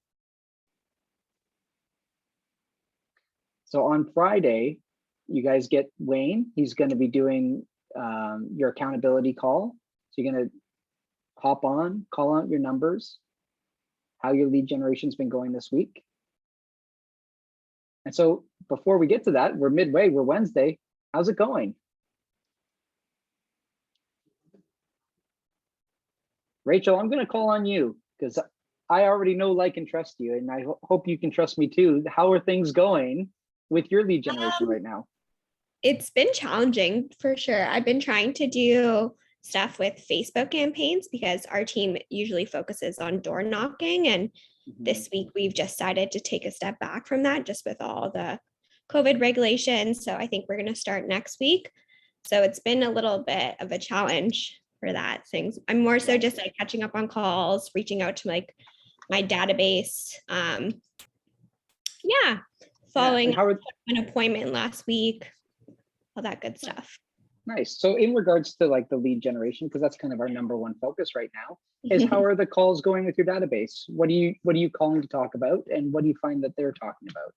So on Friday, you guys get Wayne. He's going to be doing your accountability call. So you're going to hop on, call out your numbers, how your lead generation's been going this week. And so before we get to that, we're midway, we're Wednesday. How's it going? Rachel, I'm going to call on you because I already know, like, and trust you, and I hope you can trust me too. How are things going with your lead generation right now? It's been challenging for sure. I've been trying to do stuff with Facebook campaigns because our team usually focuses on door knocking. And this week we've decided to take a step back from that just with all the COVID regulations. So I think we're going to start next week. So it's been a little bit of a challenge for that things. I'm more so just like catching up on calls, reaching out to like my database. Following an appointment last week, all that good stuff. Nice. So in regards to like the lead generation, because that's kind of our #1 focus right now, is how are the calls going with your database? What are you calling to talk about, and what do you find that they're talking about?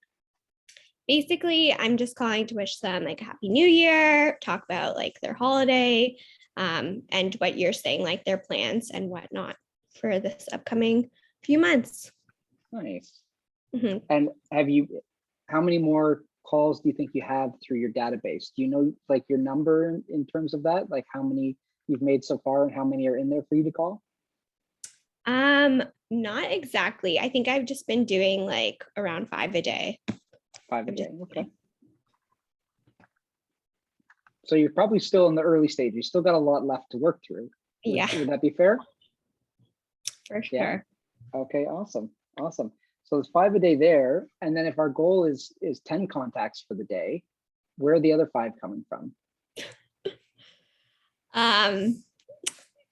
Basically, I'm just calling to wish them like a happy new year, talk about like their holiday, and what you're saying, like their plans and whatnot for this upcoming few months. Nice. And how many more calls do you think you have through your database? Do you know like your number in terms of that, like how many you've made so far and how many are in there for you to call? Not exactly. I think I've just been doing like around 5 a day. 5 a day, okay. So you're probably still in the early stage. You still got a lot left to work through. Would that be fair? For sure. Yeah. Okay, awesome. So it's 5 a day there. And then if our goal is 10 contacts for the day, Where are the other 5 coming from?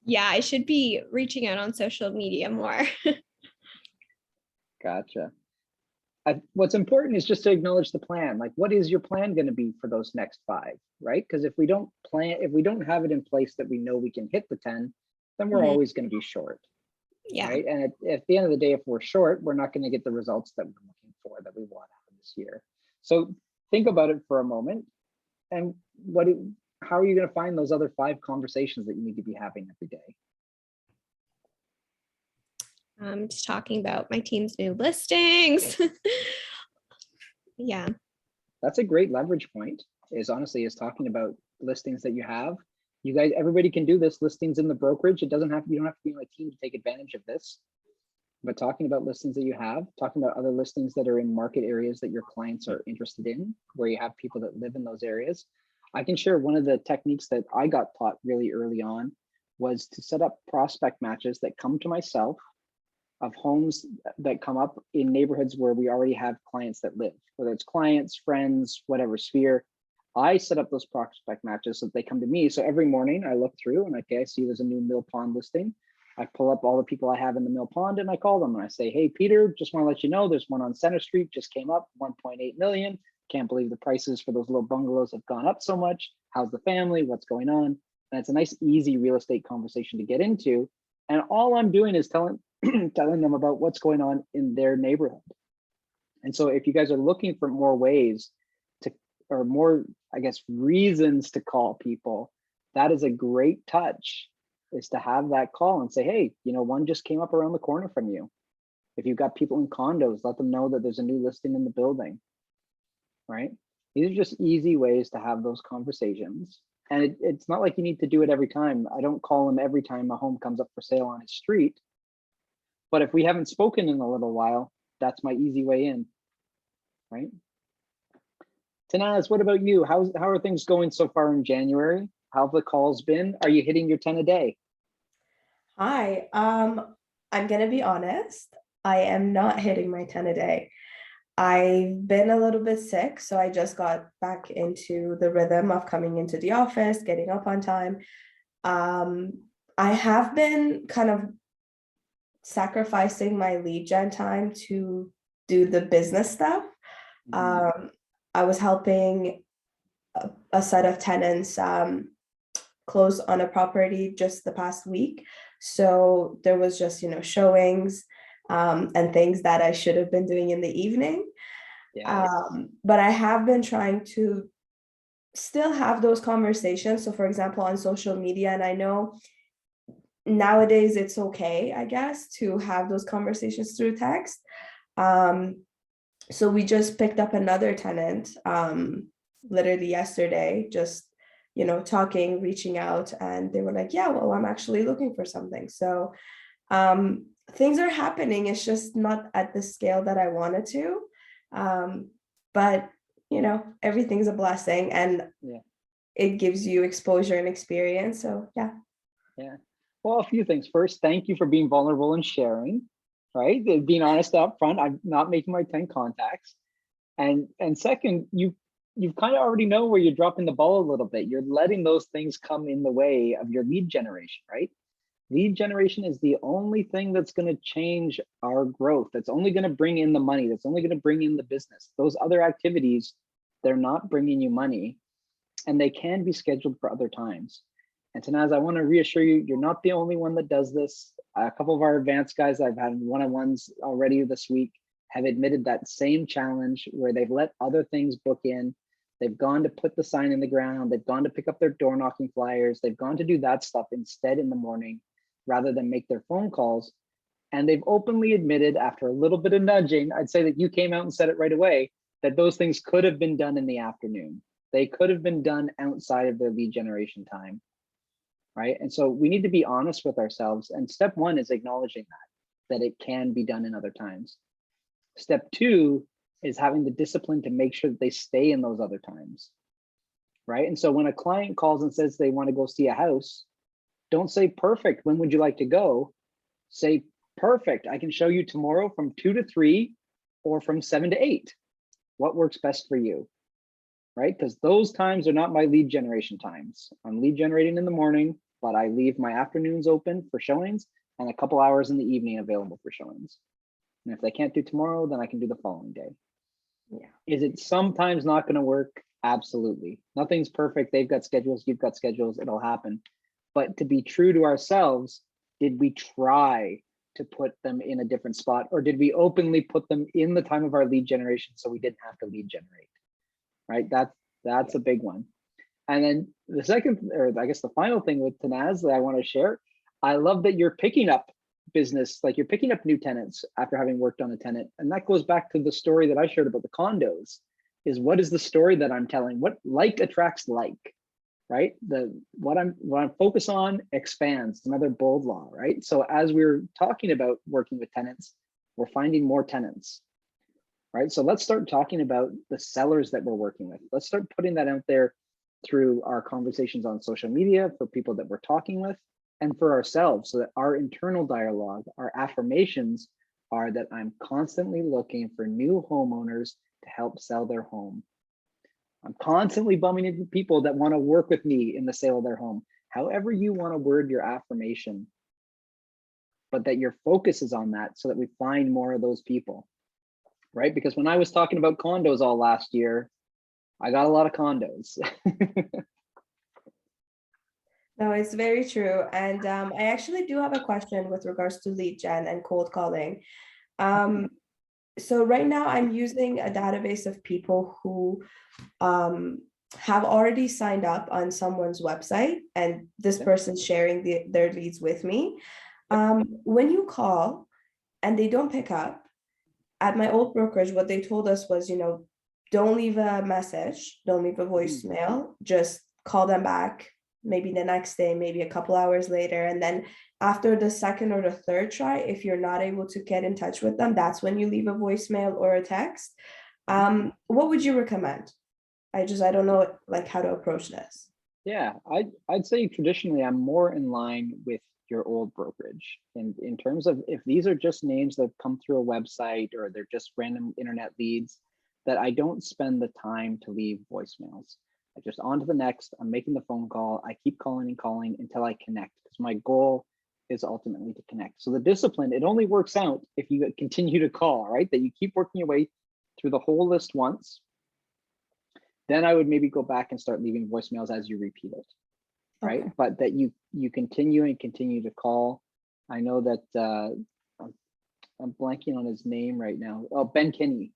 Yeah, I should be reaching out on social media more. Gotcha. What's important is just to acknowledge the plan. Like, what is your plan going to be for those next 5, right? Because if we don't have it in place that we know we can hit the 10, then we're always going to be short. Yeah. Right. And at the end of the day, if we're short, we're not going to get the results that we're looking for, that we want out of this year. So think about it for a moment. And how are you going to find those other 5 conversations that you need to be having every day? I'm just talking about my team's new listings. Yeah. That's a great leverage point, is talking about listings that you have. You guys, everybody can do this. Listings in the brokerage. You don't have to be on a team to take advantage of this. But talking about listings that you have, talking about other listings that are in market areas that your clients are interested in, where you have people that live in those areas. I can share one of the techniques that I got taught really early on was to set up prospect matches that come to myself of homes that come up in neighborhoods where we already have clients that live, whether it's clients, friends, whatever sphere. I set up those prospect matches so that they come to me. So every morning I look through and I see there's a new Mill Pond listing. I pull up all the people I have in the Mill Pond and I call them and I say, hey, Peter, just want to let you know there's one on Center Street, just came up, 1.8 million. Can't believe the prices for those little bungalows have gone up so much. How's the family? What's going on? And it's a nice, easy real estate conversation to get into. And all I'm doing is telling them about what's going on in their neighborhood. And so if you guys are looking for more ways to, or more, I guess, reasons to call people, that is a great touch, is to have that call and say, hey, one just came up around the corner from you. If you've got people in condos, let them know that there's a new listing in the building, right? These are just easy ways to have those conversations. And it's not like you need to do it every time. I don't call them every time a home comes up for sale on his street. But if we haven't spoken in a little while, that's my easy way in, right? Tanaz, what about you? How are things going so far in January? How have the calls been? Are you hitting your 10 a day? Hi, I'm gonna be honest. I am not hitting my 10 a day. I've been a little bit sick, so I just got back into the rhythm of coming into the office, getting up on time. I have been kind of sacrificing my lead gen time to do the business stuff. I was helping a set of tenants close on a property just the past week. So there was just, showings and things that I should have been doing in the evening. Yes. But I have been trying to still have those conversations. So for example, on social media, and I know nowadays it's okay, I guess, to have those conversations through text. So we just picked up another tenant literally yesterday, just, talking, reaching out, and they were like, yeah, well, I'm actually looking for something. So things are happening. It's just not at the scale that I wanted to. But, everything's a blessing, and it gives you exposure and experience. So, yeah. Yeah. Well, a few things. First, thank you for being vulnerable and sharing, right? Being honest up front. I'm not making my 10 contacts. And second, you've kind of already know where you're dropping the ball a little bit. You're letting those things come in the way of your lead generation, right? Lead generation is the only thing that's going to change our growth. That's only going to bring in the money. That's only going to bring in the business. Those other activities, they're not bringing you money, and they can be scheduled for other times. And Tanaz, I want to reassure you, you're not the only one that does this. A couple of our advanced guys I've had one-on-ones already this week have admitted that same challenge, where they've let other things book in. They've gone to put the sign in the ground. They've gone to pick up their door knocking flyers. They've gone to do that stuff instead in the morning, rather than make their phone calls. And they've openly admitted, after a little bit of nudging, I'd say that you came out and said it right away, that those things could have been done in the afternoon. They could have been done outside of their lead generation time, right? And so we need to be honest with ourselves. And step one is acknowledging that it can be done in other times. Step two is having the discipline to make sure that they stay in those other times, right? And so when a client calls and says they want to go see a house, don't say, perfect, when would you like to go? Say, perfect, I can show you tomorrow from 2 to 3 or from 7 to 8. What works best for you? right? Because those times are not my lead generation times. I'm lead generating in the morning, but I leave my afternoons open for showings and a couple hours in the evening available for showings. And if they can't do tomorrow, then I can do the following day. Yeah. Is it sometimes not going to work? Absolutely. Nothing's perfect. They've got schedules, you've got schedules, it'll happen. But to be true to ourselves, did we try to put them in a different spot, or did we openly put them in the time of our lead generation so we didn't have to lead generate? Right? That's a big one. And then the second, or I guess the final thing with Tanaz that I want to share, I love that you're picking up business, like you're picking up new tenants after having worked on a tenant. And that goes back to the story that I shared about the condos, is what is the story that I'm telling? What like attracts like, right? What I'm focused on expands. It's another bold law, right? So as we're talking about working with tenants, we're finding more tenants, right? So let's start talking about the sellers that we're working with. Let's start putting that out there through our conversations on social media for people that we're talking with, and for ourselves, so that our internal dialogue, our affirmations are that I'm constantly looking for new homeowners to help sell their home. I'm constantly bumping into people that want to work with me in the sale of their home. However you want to word your affirmation, but that your focus is on that so that we find more of those people, right? Because when I was talking about condos all last year, I got a lot of condos. No, it's very true. And I actually do have a question with regards to lead gen and cold calling. So right now I'm using a database of people who have already signed up on someone's website, and this person's sharing their leads with me. When you call and they don't pick up, at my old brokerage, what they told us was, don't leave a message, don't leave a voicemail, just call them back maybe the next day, maybe a couple hours later. And then after the second or the third try, if you're not able to get in touch with them, that's when you leave a voicemail or a text. What would you recommend? I don't know like how to approach this. Yeah, I'd say traditionally I'm more in line with your old brokerage in terms of, if these are just names that come through a website or they're just random internet leads, that I don't spend the time to leave voicemails. I just on to the next, I'm making the phone call, I keep calling and calling until I connect, because my goal is ultimately to connect. So the discipline, it only works out if you continue to call, right? That you keep working your way through the whole list once. Then I would maybe go back and start leaving voicemails as you repeat it, right? Okay. But that you continue and continue to call. I know that I'm blanking on his name right now. Oh, Ben Kinney.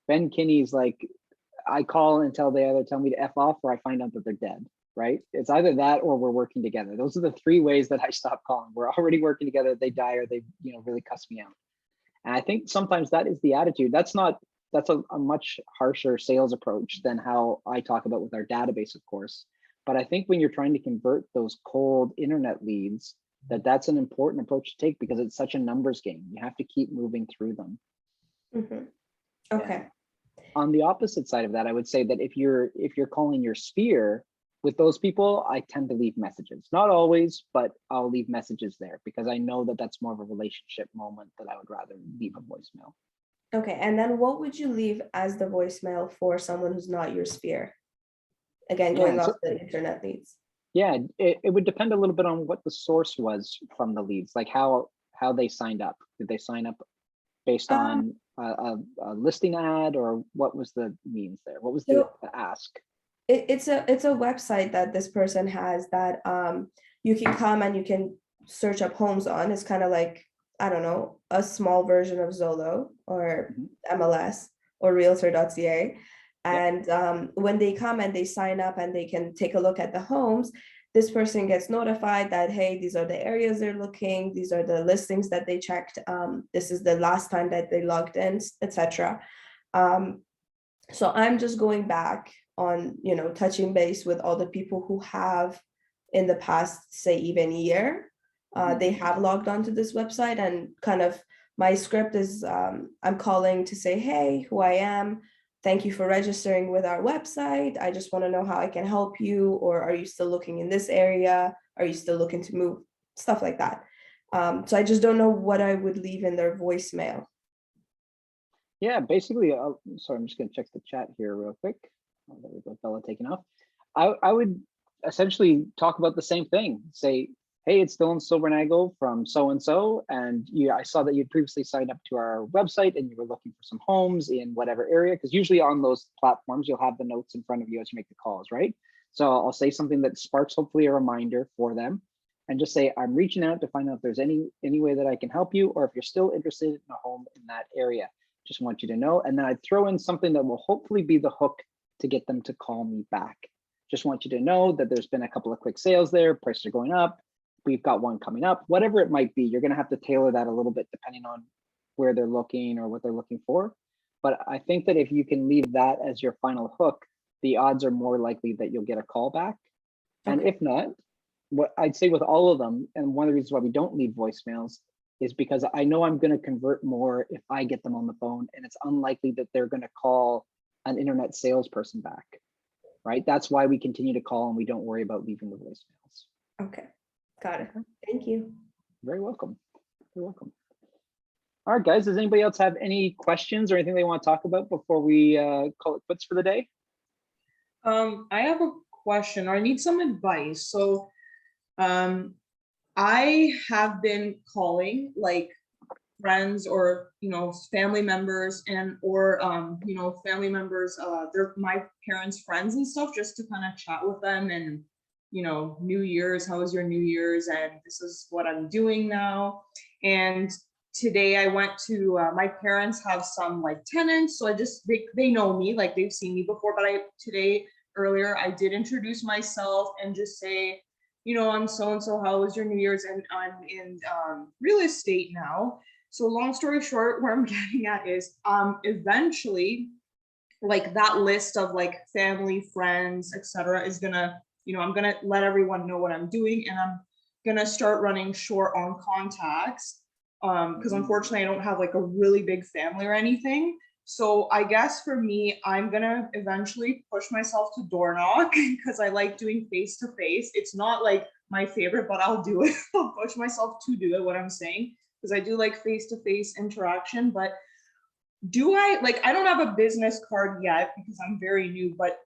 Ben Kinney's like, I call until they either tell me to F off or I find out that they're dead, right? It's either that or we're working together. Those are the three ways that I stop calling. We're already working together, they die, or they really cuss me out. And I think sometimes that is the attitude. That's a much harsher sales approach than how I talk about with our database, of course. But I think when you're trying to convert those cold internet leads, that's an important approach to take, because it's such a numbers game. You have to keep moving through them. Mm-hmm. Okay. Yeah. On the opposite side of that, I would say that if you're calling your sphere, with those people, I tend to leave messages. Not always, but I'll leave messages there, because I know that that's more of a relationship moment that I would rather leave a voicemail. Okay, and then what would you leave as the voicemail for someone who's not your sphere? Again, going off the internet leads. Yeah, it would depend a little bit on what the source was from the leads, like how they signed up. Did they sign up based on a listing ad, or what was the means there? What was the ask? It's a website that this person has that you can come and you can search up homes on. It's kind of like, I don't know, a small version of Zillow or MLS or realtor.ca. And when they come and they sign up and they can take a look at the homes, this person gets notified that, hey, these are the areas they're looking, these are the listings that they checked, this is the last time that they logged in, etc. So I'm just going back on, touching base with all the people who have in the past, say even year, they have logged onto this website, and kind of my script is I'm calling to say, hey, who I am. Thank you for registering with our website. I just want to know how I can help you, or are you still looking in this area? Are you still looking to move? Stuff like that. So I just don't know what I would leave in their voicemail. Yeah, basically, sorry, I'm just going to check the chat here real quick. Oh, there we go, Bella taking off. I would essentially talk about the same thing. Say, hey, it's Dylan Silvernagle from so-and-so, and I saw that you'd previously signed up to our website and you were looking for some homes in whatever area, because usually on those platforms, you'll have the notes in front of you as you make the calls, right? So I'll say something that sparks hopefully a reminder for them, and just say, I'm reaching out to find out if there's any way that I can help you, or if you're still interested in a home in that area. Just want you to know. And then I'd throw in something that will hopefully be the hook to get them to call me back. Just want you to know that there's been a couple of quick sales there, prices are going up, we've got one coming up, whatever it might be. You're going to have to tailor that a little bit depending on where they're looking or what they're looking for. But I think that if you can leave that as your final hook, the odds are more likely that you'll get a call back. And if not, what I'd say with all of them, and one of the reasons why we don't leave voicemails is because I know I'm going to convert more if I get them on the phone, and it's unlikely that they're going to call an internet salesperson back, right? That's why we continue to call and we don't worry about leaving the voicemails. Okay, got it. Thank you. Very welcome. You're welcome. All right, guys, does anybody else have any questions or anything they want to talk about before we call it quits for the day? I have a question. I need some advice. So I have been calling like friends or family members or family members, they're my parents' friends and stuff, just to kind of chat with them and New Year's, how was your New Year's, and this is what I'm doing now. And today I went to my parents have some like tenants, so they know me, like they've seen me before, but earlier I did introduce myself and just say, I'm so-and-so, how was your New Year's? And I'm in real estate now. So long story short, where I'm getting at is eventually like that list of like family, friends, etc. is gonna, I'm gonna let everyone know what I'm doing, and I'm gonna start running short on contacts because unfortunately I don't have like a really big family or anything. So I guess for me, I'm gonna eventually push myself to door knock because I like doing face-to-face. It's not like my favorite, but I'll do it. I'll push myself to do it, what I'm saying, because I do like face-to-face interaction. But I don't have a business card yet because I'm very new, but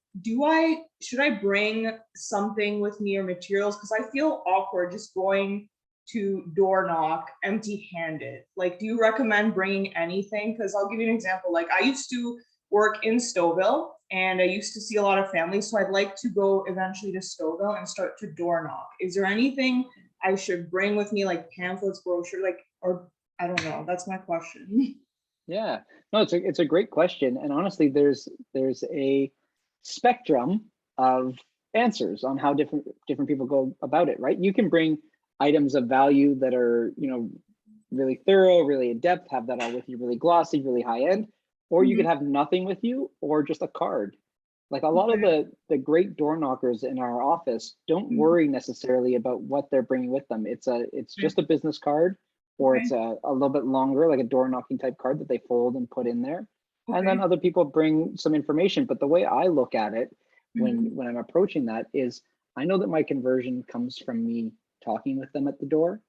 should I bring something with me or materials? Because I feel awkward just going to door knock empty-handed. Like, do you recommend bringing anything? Because I'll give you an example. Like, I used to work in Stouffville and I used to see a lot of families, so I'd like to go eventually to Stouffville and start to door knock. Is there anything I should bring with me, like pamphlets, brochure, or I don't know? That's my question. Yeah, no, it's a great question, and honestly, there's a spectrum of answers on how different people go about it, right? You can bring items of value that are, really thorough, really in depth, have that all with you, really glossy, really high end, or you could have nothing with you, or just a card. Like a lot of the great door knockers in our office don't worry necessarily about what they're bringing with them. It's just a business card, or it's a little bit longer, like a door knocking type card that they fold and put in there. And then other people bring some information. But the way I look at it when I'm approaching that is, I know that my conversion comes from me talking with them at the door.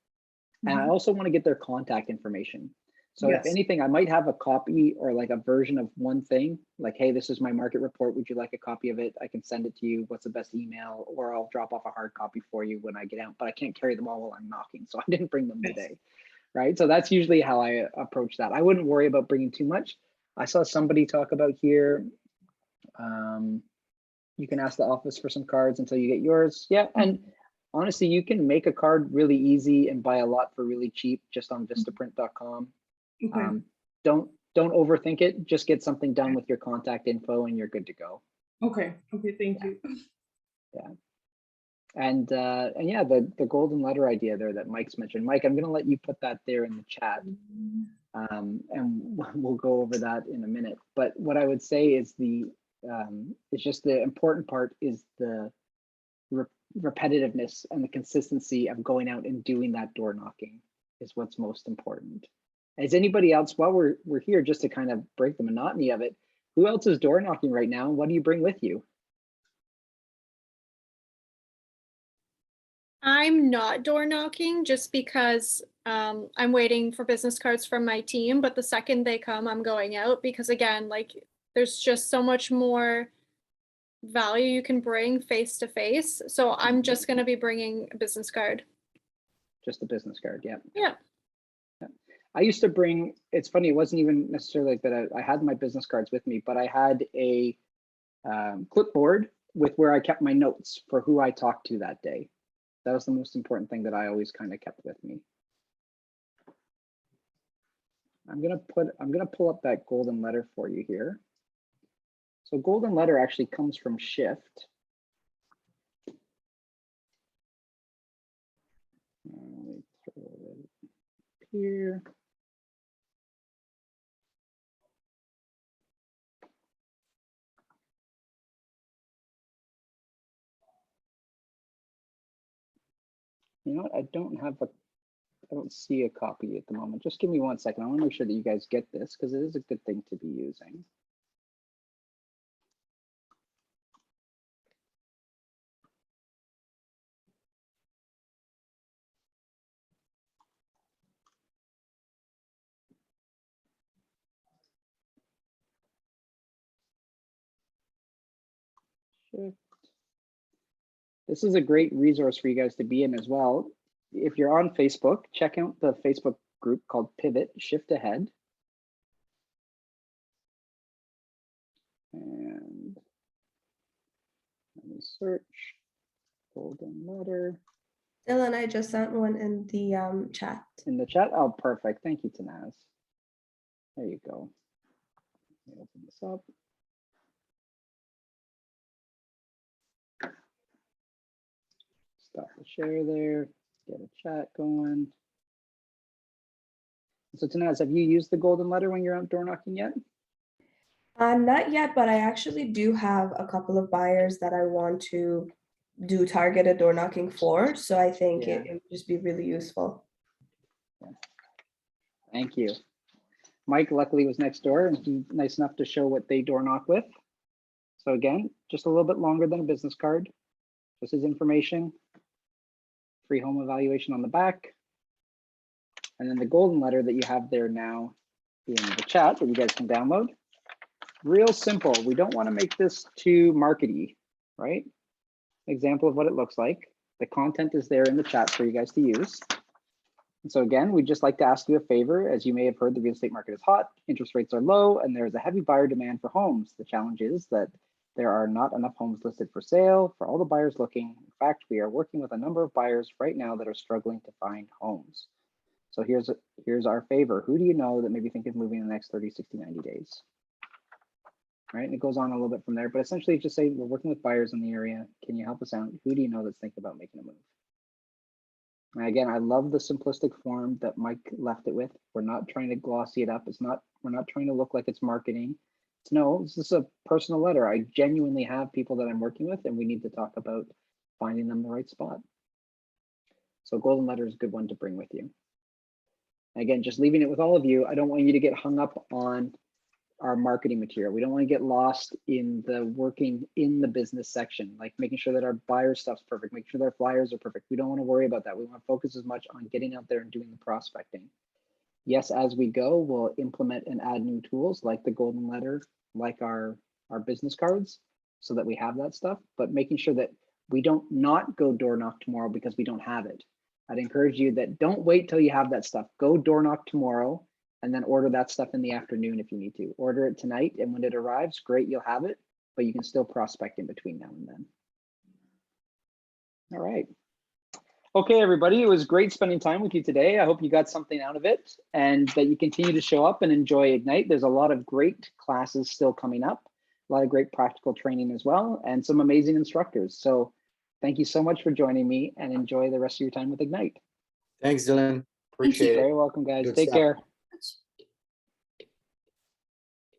And I also want to get their contact information. So if anything, I might have a copy or like a version of one thing, like, hey, this is my market report. Would you like a copy of it? I can send it to you. What's the best email? Or I'll drop off a hard copy for you when I get out, but I can't carry them all while I'm knocking. So I didn't bring them today, right? So that's usually how I approach that. I wouldn't worry about bringing too much. I saw somebody talk about here, you can ask the office for some cards until you get yours. Yeah, and honestly, you can make a card really easy and buy a lot for really cheap just on vistaprint.com. Don't overthink it. Just get something done with your contact info and you're good to go. Okay, thank you. Yeah. And yeah, the golden letter idea there that Mike's mentioned. Mike, I'm going to let you put that there in the chat. And we'll go over that in a minute. But what I would say is it's just the important part is the repetitiveness and the consistency of going out and doing that door knocking is what's most important. Is anybody else, while we're here, just to kind of break the monotony of it, who else is door knocking right now? What do you bring with you? I'm not door knocking just because I'm waiting for business cards from my team, but the second they come, I'm going out because again, like there's just so much more value you can bring face to face. So I'm just going to be bringing a business card. Just a business card, yeah. Yeah. I used to bring, it's funny, it wasn't even necessarily like that. I had my business cards with me, but I had a clipboard with where I kept my notes for who I talked to that day. That was the most important thing that I always kind of kept with me. I'm gonna pull up that golden letter for you here. So golden letter actually comes from Shift. Let me throw it here. You know what? I don't see a copy at the moment. Just give me 1 second. I want to make sure that you guys get this because it is a good thing to be using. This is a great resource for you guys to be in as well. If you're on Facebook, check out the Facebook group called Pivot Shift Ahead. And let me search golden letter. Dylan, I just sent one in the chat. In the chat? Oh, perfect. Thank you, Tanaz. There you go. Let me open this up. Stop the share there. Get a chat going. So Tanaz, have you used the golden letter when you're out door knocking yet? Not yet, but I actually do have a couple of buyers that I want to do targeted door knocking for. So I think it would just be really useful. Yeah. Thank you. Mike luckily was next door and he's nice enough to show what they door knock with. So again, just a little bit longer than a business card. Just his information, free home evaluation on the back. And then the golden letter that you have there now in the chat that you guys can download. Real simple. We don't want to make this too markety, right? Example of what it looks like. The content is there in the chat for you guys to use. And so again, we'd just like to ask you a favor. As you may have heard, the real estate market is hot, interest rates are low, and there's a heavy buyer demand for homes. The challenge is that there are not enough homes listed for sale for all the buyers looking. In fact, we are working with a number of buyers right now that are struggling to find homes. So here's our favor. Who do you know that maybe think of moving in the next 30, 60, 90 days? Right, and it goes on a little bit from there, but essentially just say, we're working with buyers in the area. Can you help us out? Who do you know that's thinking about making a move? And again, I love the simplistic form that Mike left it with. We're not trying to glossy it up. We're not trying to look like it's marketing. No, this is a personal letter. I genuinely have people that I'm working with and we need to talk about finding them the right spot. So golden letter is a good one to bring with you. Again, just leaving it with all of you. I don't want you to get hung up on our marketing material. We don't want to get lost in the working in the business section, like making sure that our buyer stuff's perfect, make sure their flyers are perfect. We don't want to worry about that. We want to focus as much on getting out there and doing the prospecting. Yes, as we go, we'll implement and add new tools like the golden letter, like our business cards, so that we have that stuff, but making sure that we don't not go door knock tomorrow because we don't have it. I'd encourage you that don't wait till you have that stuff. Go door knock tomorrow and then order that stuff in the afternoon if you need to. Order it tonight, and when it arrives, great, you'll have it, but you can still prospect in between now and then. All right. Okay, everybody, it was great spending time with you today. I hope you got something out of it and that you continue to show up and enjoy Ignite. There's a lot of great classes still coming up, a lot of great practical training as well, and some amazing instructors. So thank you so much for joining me and enjoy the rest of your time with Ignite. Thanks, Dylan. Appreciate it. You're very welcome, guys. Good Take stuff. care.